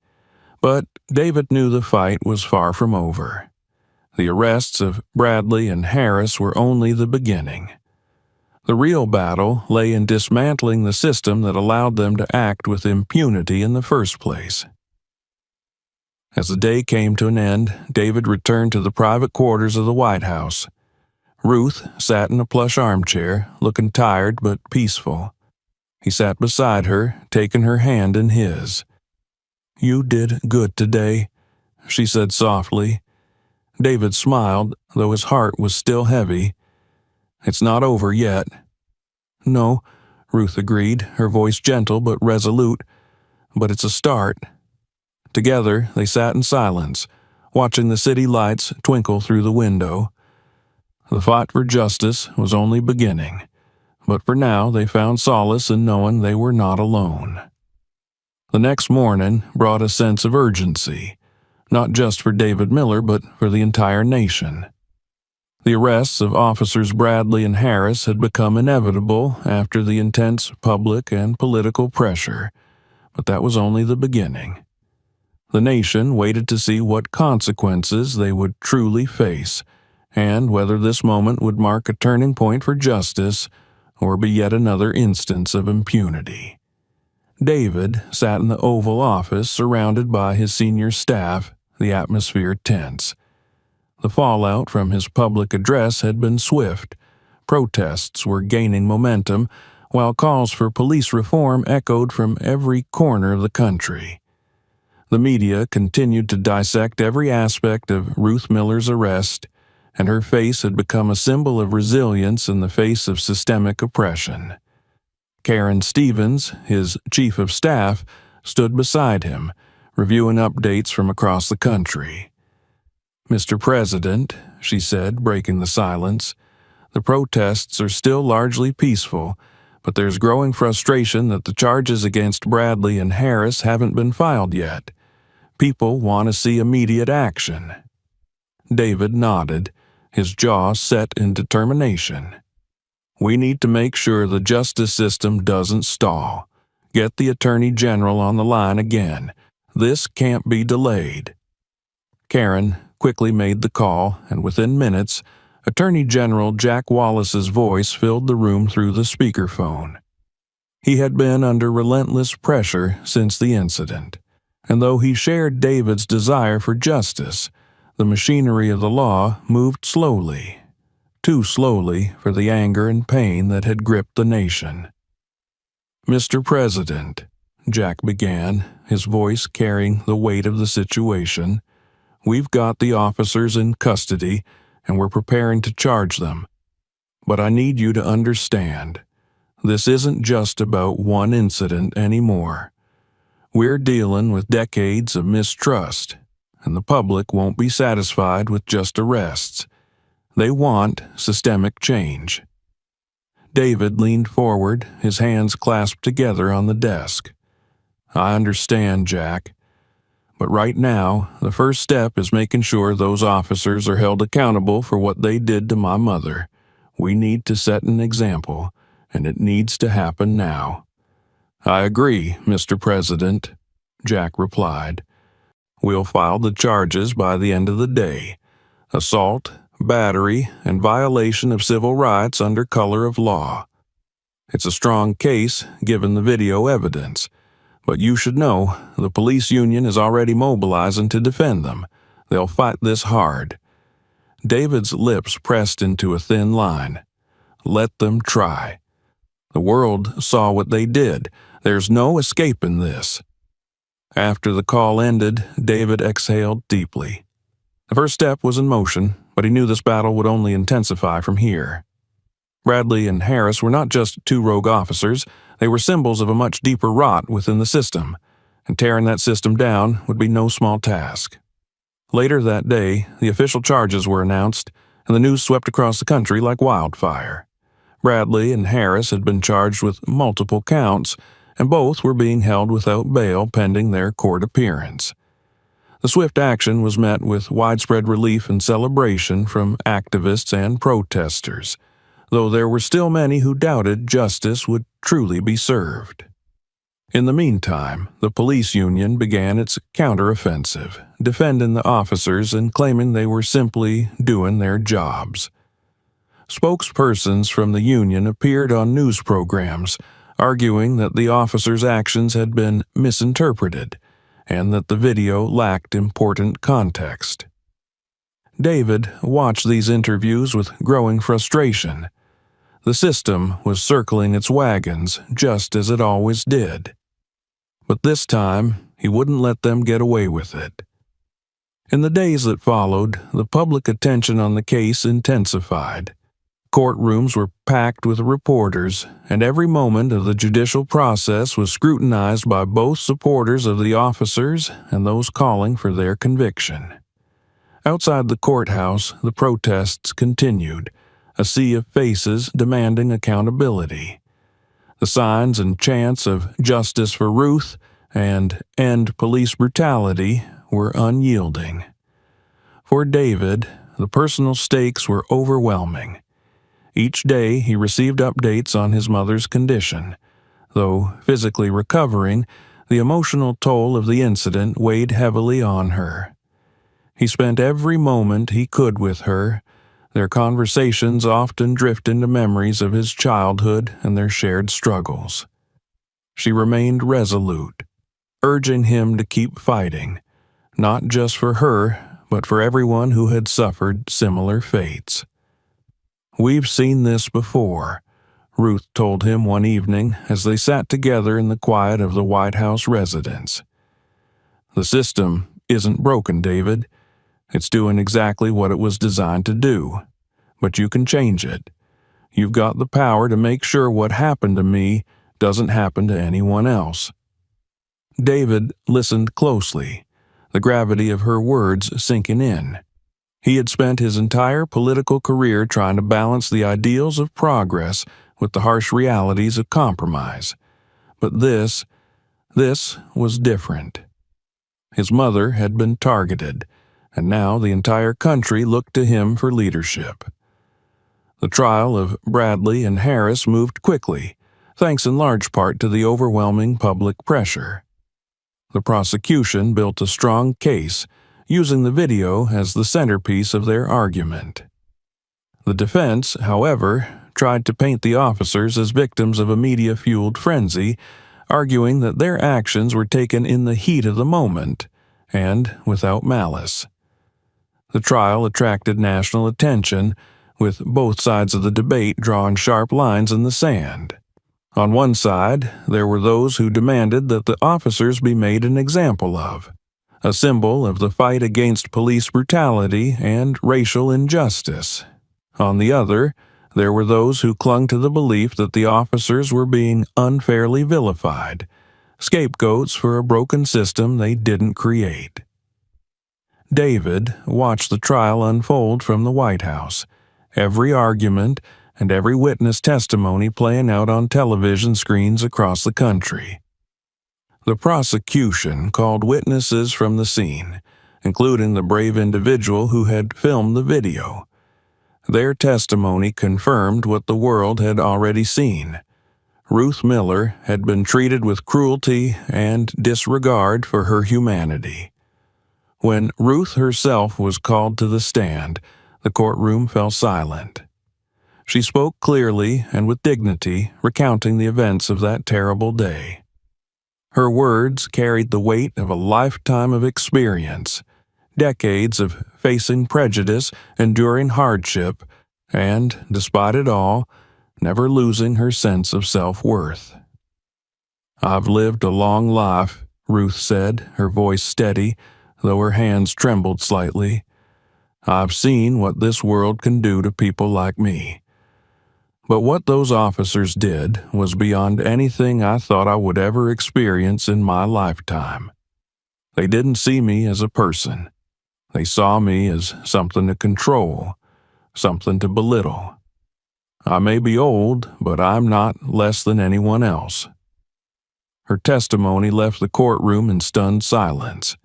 But David knew the fight was far from over. The arrests of Bradley and Harris were only the beginning. The real battle lay in dismantling the system that allowed them to act with impunity in the first place. As the day came to an end, David returned to the private quarters of the White House. Ruth sat in a plush armchair, looking tired but peaceful. He sat beside her, taking her hand in his. "You did good today," she said softly. David smiled, though his heart was still heavy. "It's not over yet." "No," Ruth agreed, her voice gentle but resolute, "but it's a start." Together, they sat in silence, watching the city lights twinkle through the window. The fight for justice was only beginning, but for now they found solace in knowing they were not alone. The next morning brought a sense of urgency, not just for David Miller but for the entire nation. The arrests of officers Bradley and Harris had become inevitable after the intense public and political pressure, but that was only the beginning. The nation waited to see what consequences they would truly face, and whether this moment would mark a turning point for justice or be yet another instance of impunity. David sat in the Oval Office surrounded by his senior staff, the atmosphere tense. The fallout from his public address had been swift. Protests were gaining momentum, while calls for police reform echoed from every corner of the country. The media continued to dissect every aspect of Ruth Miller's arrest, and her face had become a symbol of resilience in the face of systemic oppression. Karen Stevens, his chief of staff, stood beside him, reviewing updates from across the country. "Mr. President," she said, breaking the silence, "the protests are still largely peaceful, but there's growing frustration that the charges against Bradley and Harris haven't been filed yet. People want to see immediate action." David nodded, his jaw set in determination. "We need to make sure the justice system doesn't stall. Get the Attorney General on the line again. This can't be delayed." Karen quickly made the call, and within minutes, Attorney General Jack Wallace's voice filled the room through the speakerphone. He had been under relentless pressure since the incident, and though he shared David's desire for justice, the machinery of the law moved slowly, too slowly for the anger and pain that had gripped the nation. "Mr. President," Jack began, his voice carrying the weight of the situation, "we've got the officers in custody, and we're preparing to charge them. But I need you to understand, this isn't just about one incident anymore. We're dealing with decades of mistrust, and the public won't be satisfied with just arrests. They want systemic change." David leaned forward, his hands clasped together on the desk. "I understand, Jack. But right now, the first step is making sure those officers are held accountable for what they did to my mother. We need to set an example, and it needs to happen now." "I agree, Mr. President," Jack replied. "We'll file the charges by the end of the day. Assault, battery, and violation of civil rights under color of law. It's a strong case, given the video evidence. But you should know, the police union is already mobilizing to defend them. They'll fight this hard." David's lips pressed into a thin line. Let them try. The world saw what they did. There's no escaping this. After the call ended, David exhaled deeply. The first step was in motion, but he knew this battle would only intensify from here. Bradley and Harris were not just two rogue officers, they were symbols of a much deeper rot within the system, and tearing that system down would be no small task. Later that day, the official charges were announced, and the news swept across the country like wildfire. Bradley and Harris had been charged with multiple counts, and both were being held without bail pending their court appearance. The swift action was met with widespread relief and celebration from activists and protesters, though there were still many who doubted justice would truly be served. In the meantime, the police union began its counteroffensive, defending the officers and claiming they were simply doing their jobs. Spokespersons from the union appeared on news programs, arguing that the officers' actions had been misinterpreted and that the video lacked important context. David watched these interviews with growing frustration. The system was circling its wagons just as it always did. But this time, he wouldn't let them get away with it. In the days that followed, the public attention on the case intensified. Courtrooms were packed with reporters, and every moment of the judicial process was scrutinized by both supporters of the officers and those calling for their conviction. Outside the courthouse, the protests continued, a sea of faces demanding accountability. The signs and chants of "Justice for Ruth" and "End Police Brutality" were unyielding. For David, the personal stakes were overwhelming. Each day he received updates on his mother's condition. Though physically recovering, the emotional toll of the incident weighed heavily on her. He spent every moment he could with her. Their conversations often drift into memories of his childhood and their shared struggles. She remained resolute, urging him to keep fighting, not just for her, but for everyone who had suffered similar fates. "We've seen this before," Ruth told him one evening as they sat together in the quiet of the White House residence. The system isn't broken, David. It's doing exactly what it was designed to do. But you can change it. You've got the power to make sure what happened to me doesn't happen to anyone else." David listened closely, the gravity of her words sinking in. He had spent his entire political career trying to balance the ideals of progress with the harsh realities of compromise. But this was different. His mother had been targeted, and now the entire country looked to him for leadership. The trial of Bradley and Harris moved quickly, thanks in large part to the overwhelming public pressure. The prosecution built a strong case, using the video as the centerpiece of their argument. The defense, however, tried to paint the officers as victims of a media-fueled frenzy, arguing that their actions were taken in the heat of the moment and without malice. The trial attracted national attention, with both sides of the debate drawing sharp lines in the sand. On one side, there were those who demanded that the officers be made an example of, a symbol of the fight against police brutality and racial injustice. On the other, there were those who clung to the belief that the officers were being unfairly vilified, scapegoats for a broken system they didn't create. David watched the trial unfold from the White House, every argument and every witness testimony playing out on television screens across the country. The prosecution called witnesses from the scene, including the brave individual who had filmed the video. Their testimony confirmed what the world had already seen. Ruth Miller had been treated with cruelty and disregard for her humanity. When Ruth herself was called to the stand, the courtroom fell silent. She spoke clearly and with dignity, recounting the events of that terrible day. Her words carried the weight of a lifetime of experience, decades of facing prejudice, enduring hardship, and, despite it all, never losing her sense of self-worth. "I've lived a long life," Ruth said, her voice steady, though her hands trembled slightly. "I've seen what this world can do to people like me. But what those officers did was beyond anything I thought I would ever experience in my lifetime. They didn't see me as a person. They saw me as something to control, something to belittle. I may be old, but I'm not less than anyone else." Her testimony left the courtroom in stunned silence.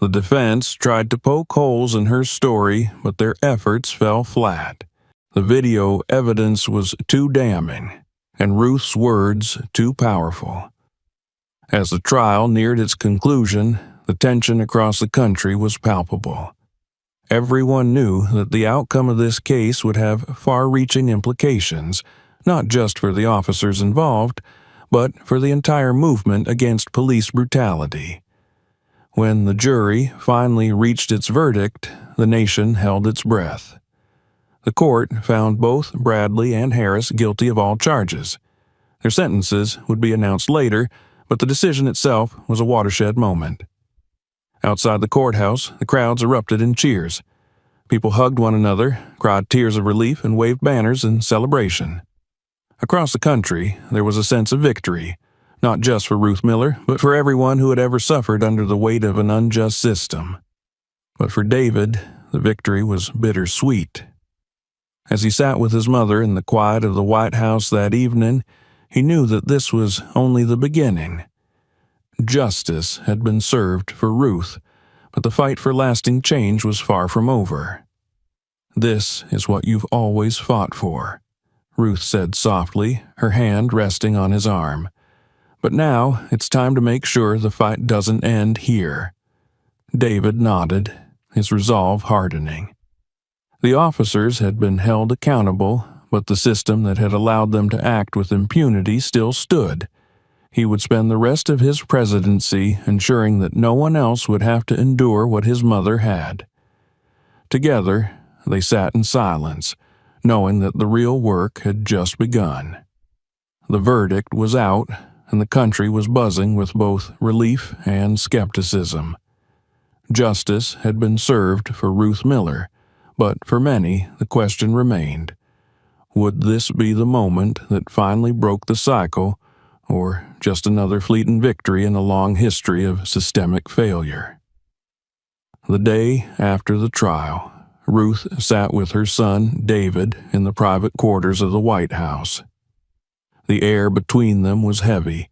The defense tried to poke holes in her story, but their efforts fell flat. The video evidence was too damning, and Ruth's words too powerful. As the trial neared its conclusion, the tension across the country was palpable. Everyone knew that the outcome of this case would have far-reaching implications, not just for the officers involved, but for the entire movement against police brutality. When the jury finally reached its verdict, the nation held its breath. The court found both Bradley and Harris guilty of all charges. Their sentences would be announced later, but the decision itself was a watershed moment. Outside the courthouse, the crowds erupted in cheers. People hugged one another, cried tears of relief, and waved banners in celebration. Across the country, there was a sense of victory, not just for Ruth Miller, but for everyone who had ever suffered under the weight of an unjust system. But for David, the victory was bittersweet. As he sat with his mother in the quiet of the White House that evening, he knew that this was only the beginning. Justice had been served for Ruth, but the fight for lasting change was far from over. "This is what you've always fought for," Ruth said softly, her hand resting on his arm. "But now it's time to make sure the fight doesn't end here." David nodded, his resolve hardening. The officers had been held accountable, but the system that had allowed them to act with impunity still stood. He would spend the rest of his presidency ensuring that no one else would have to endure what his mother had. Together, they sat in silence, knowing that the real work had just begun. The verdict was out, and the country was buzzing with both relief and skepticism. Justice had been served for Ruth Miller, but for many, the question remained. Would this be the moment that finally broke the cycle, or just another fleeting victory in a long history of systemic failure? The day after the trial, Ruth sat with her son, David, in the private quarters of the White House. The air between them was heavy,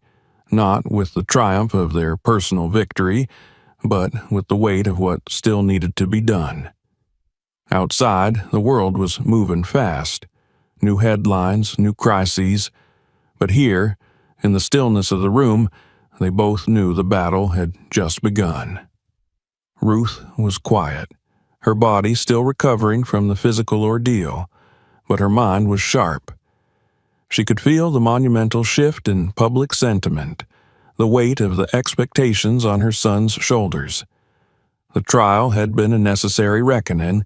not with the triumph of their personal victory, but with the weight of what still needed to be done. Outside, the world was moving fast. New headlines, new crises. But here, in the stillness of the room, they both knew the battle had just begun. Ruth was quiet, her body still recovering from the physical ordeal, but her mind was sharp. She could feel the monumental shift in public sentiment, the weight of the expectations on her son's shoulders. The trial had been a necessary reckoning,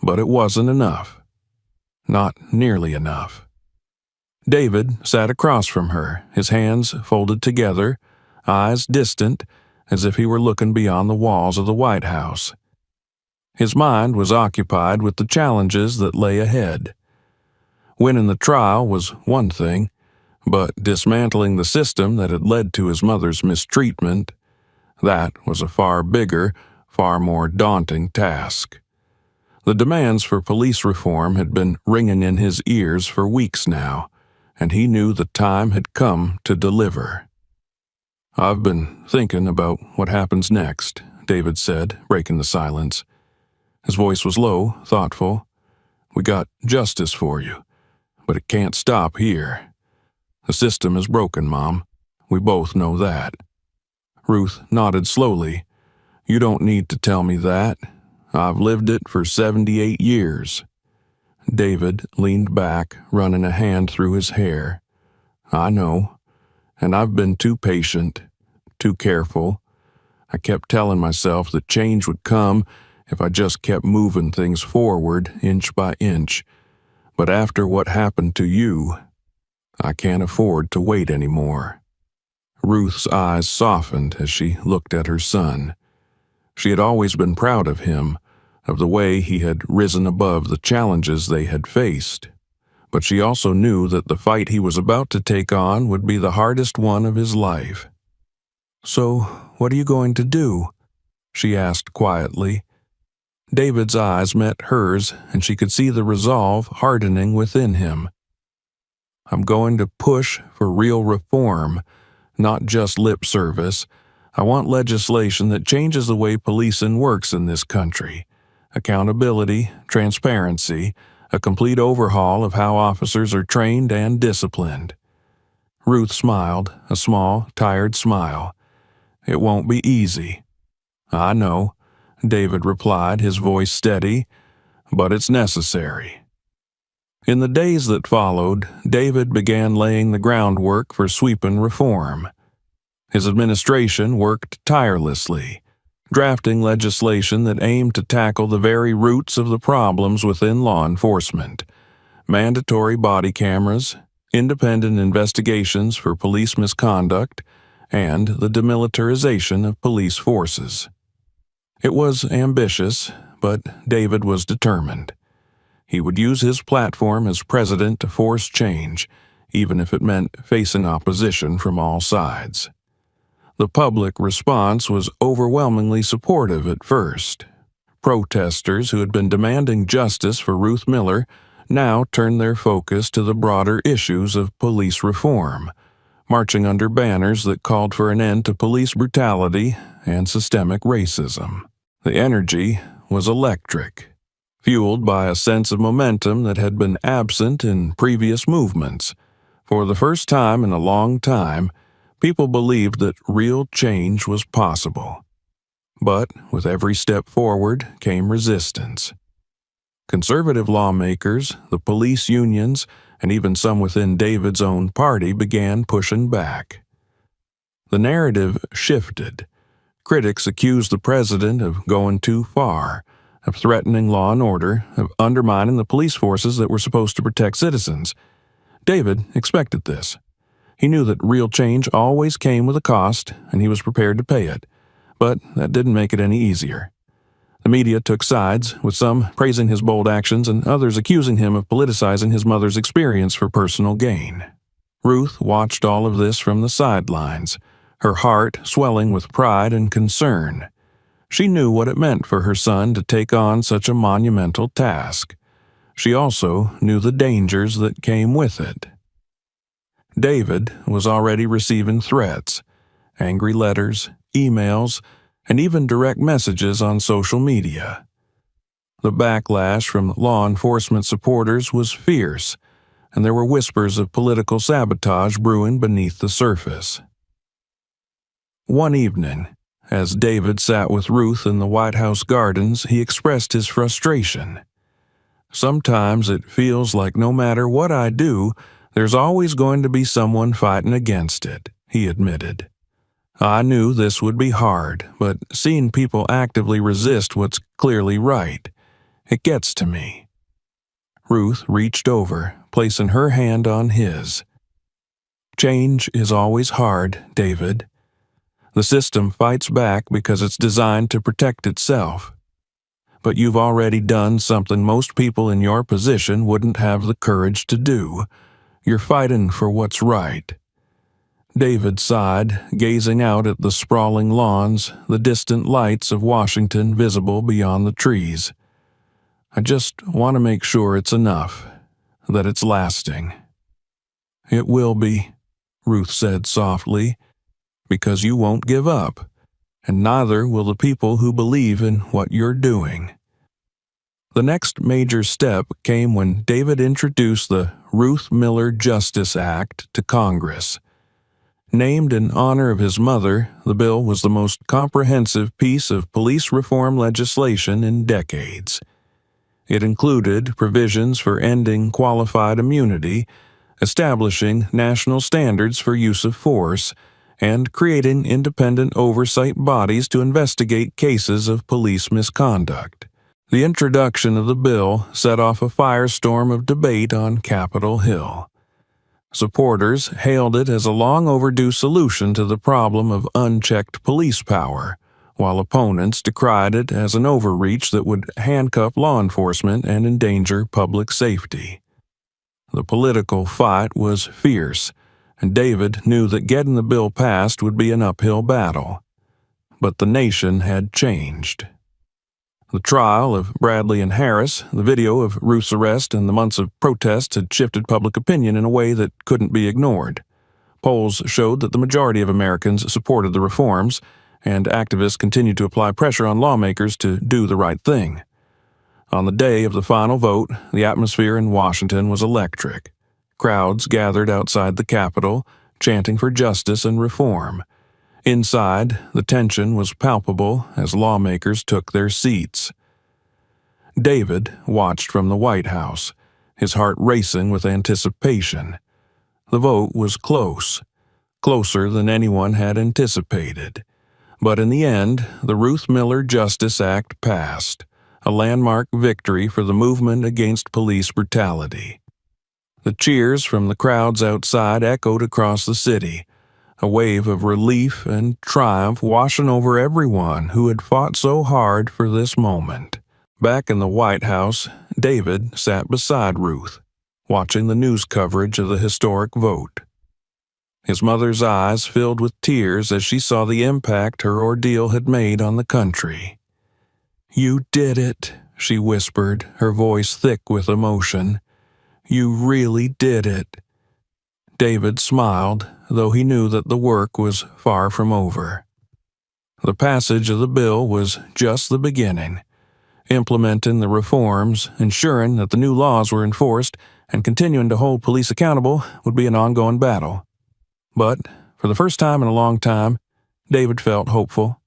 but it wasn't enough. Not nearly enough. David sat across from her, his hands folded together, eyes distant, as if he were looking beyond the walls of the White House. His mind was occupied with the challenges that lay ahead. Winning the trial was one thing, but dismantling the system that had led to his mother's mistreatment, that was a far bigger, far more daunting task. The demands for police reform had been ringing in his ears for weeks now, and he knew the time had come to deliver. "I've been thinking about what happens next," David said, breaking the silence. His voice was low, thoughtful. "We got justice for you, but it can't stop here. The system is broken, Mom. We both know that." Ruth nodded slowly. "You don't need to tell me that. I've lived it for 78 years. David leaned back, running a hand through his hair. "I know, and I've been too patient, too careful. I kept telling myself that change would come if I just kept moving things forward inch by inch. But after what happened to you, I can't afford to wait anymore." Ruth's eyes softened as she looked at her son. She had always been proud of him, of the way he had risen above the challenges they had faced. But she also knew that the fight he was about to take on would be the hardest one of his life. "So, what are you going to do?" she asked quietly. David's eyes met hers, and she could see the resolve hardening within him. "I'm going to push for real reform, not just lip service. I want legislation that changes the way policing works in this country. Accountability, transparency, a complete overhaul of how officers are trained and disciplined." Ruth smiled, a small, tired smile. "It won't be easy." "I know," David replied, his voice steady, "but it's necessary." In the days that followed, David began laying the groundwork for sweeping reform. His administration worked tirelessly, drafting legislation that aimed to tackle the very roots of the problems within law enforcement: mandatory body cameras, independent investigations for police misconduct, and the demilitarization of police forces. It was ambitious, but David was determined. He would use his platform as president to force change, even if it meant facing opposition from all sides. The public response was overwhelmingly supportive at first. Protesters who had been demanding justice for Ruth Miller now turned their focus to the broader issues of police reform, marching under banners that called for an end to police brutality and systemic racism. The energy was electric, fueled by a sense of momentum that had been absent in previous movements. For the first time in a long time, people believed that real change was possible. But with every step forward came resistance. Conservative lawmakers, the police unions, and even some within David's own party began pushing back. The narrative shifted. Critics accused the president of going too far, of threatening law and order, of undermining the police forces that were supposed to protect citizens. David expected this. He knew that real change always came with a cost, and he was prepared to pay it. But that didn't make it any easier. The media took sides, with some praising his bold actions and others accusing him of politicizing his mother's experience for personal gain. Ruth watched all of this from the sidelines, her heart swelling with pride and concern. She knew what it meant for her son to take on such a monumental task. She also knew the dangers that came with it. David was already receiving threats, angry letters, emails, and even direct messages on social media. The backlash from law enforcement supporters was fierce, and there were whispers of political sabotage brewing beneath the surface. One evening, as David sat with Ruth in the White House gardens, he expressed his frustration. "Sometimes it feels like no matter what I do, there's always going to be someone fighting against it," he admitted. "I knew this would be hard, but seeing people actively resist what's clearly right, it gets to me." Ruth reached over, placing her hand on his. "Change is always hard, David. The system fights back because it's designed to protect itself. But you've already done something most people in your position wouldn't have the courage to do. You're fighting for what's right." David sighed, gazing out at the sprawling lawns, the distant lights of Washington visible beyond the trees. "I just want to make sure it's enough, that it's lasting." "It will be," Ruth said softly, "because you won't give up, and neither will the people who believe in what you're doing." The next major step came when David introduced the Ruth Miller Justice Act to Congress. Named in honor of his mother, the bill was the most comprehensive piece of police reform legislation in decades. It included provisions for ending qualified immunity, establishing national standards for use of force, and creating independent oversight bodies to investigate cases of police misconduct. The introduction of the bill set off a firestorm of debate on Capitol Hill. Supporters hailed it as a long-overdue solution to the problem of unchecked police power, while opponents decried it as an overreach that would handcuff law enforcement and endanger public safety. The political fight was fierce, and David knew that getting the bill passed would be an uphill battle. But the nation had changed. The trial of Bradley and Harris, the video of Ruth's arrest, and the months of protests had shifted public opinion in a way that couldn't be ignored. Polls showed that the majority of Americans supported the reforms, and activists continued to apply pressure on lawmakers to do the right thing. On the day of the final vote, the atmosphere in Washington was electric. Crowds gathered outside the Capitol, chanting for justice and reform. Inside, the tension was palpable as lawmakers took their seats. David watched from the White House, his heart racing with anticipation. The vote was close, closer than anyone had anticipated. But in the end, the Ruth Miller Justice Act passed, a landmark victory for the movement against police brutality. The cheers from the crowds outside echoed across the city, a wave of relief and triumph washing over everyone who had fought so hard for this moment. Back in the White House, David sat beside Ruth, watching the news coverage of the historic vote. His mother's eyes filled with tears as she saw the impact her ordeal had made on the country. "You did it," she whispered, her voice thick with emotion. "You really did it." David smiled, though he knew that the work was far from over. The passage of the bill was just the beginning. Implementing the reforms, ensuring that the new laws were enforced, and continuing to hold police accountable would be an ongoing battle. But, for the first time in a long time, David felt hopeful.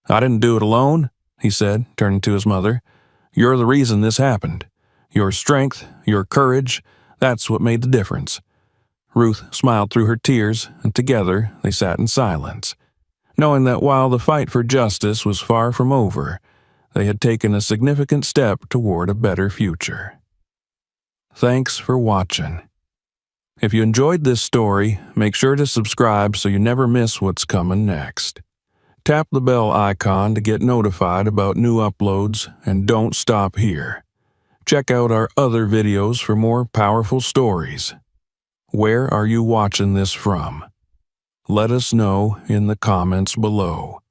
"I didn't do it alone," he said, turning to his mother. "You're the reason this happened. Your strength, your courage, that's what made the difference." Ruth smiled through her tears, and together they sat in silence, knowing that while the fight for justice was far from over, they had taken a significant step toward a better future. Thanks for watching. If you enjoyed this story, make sure to subscribe so you never miss what's coming next. Tap the bell icon to get notified about new uploads, and don't stop here. Check out our other videos for more powerful stories. Where are you watching this from? Let us know in the comments below.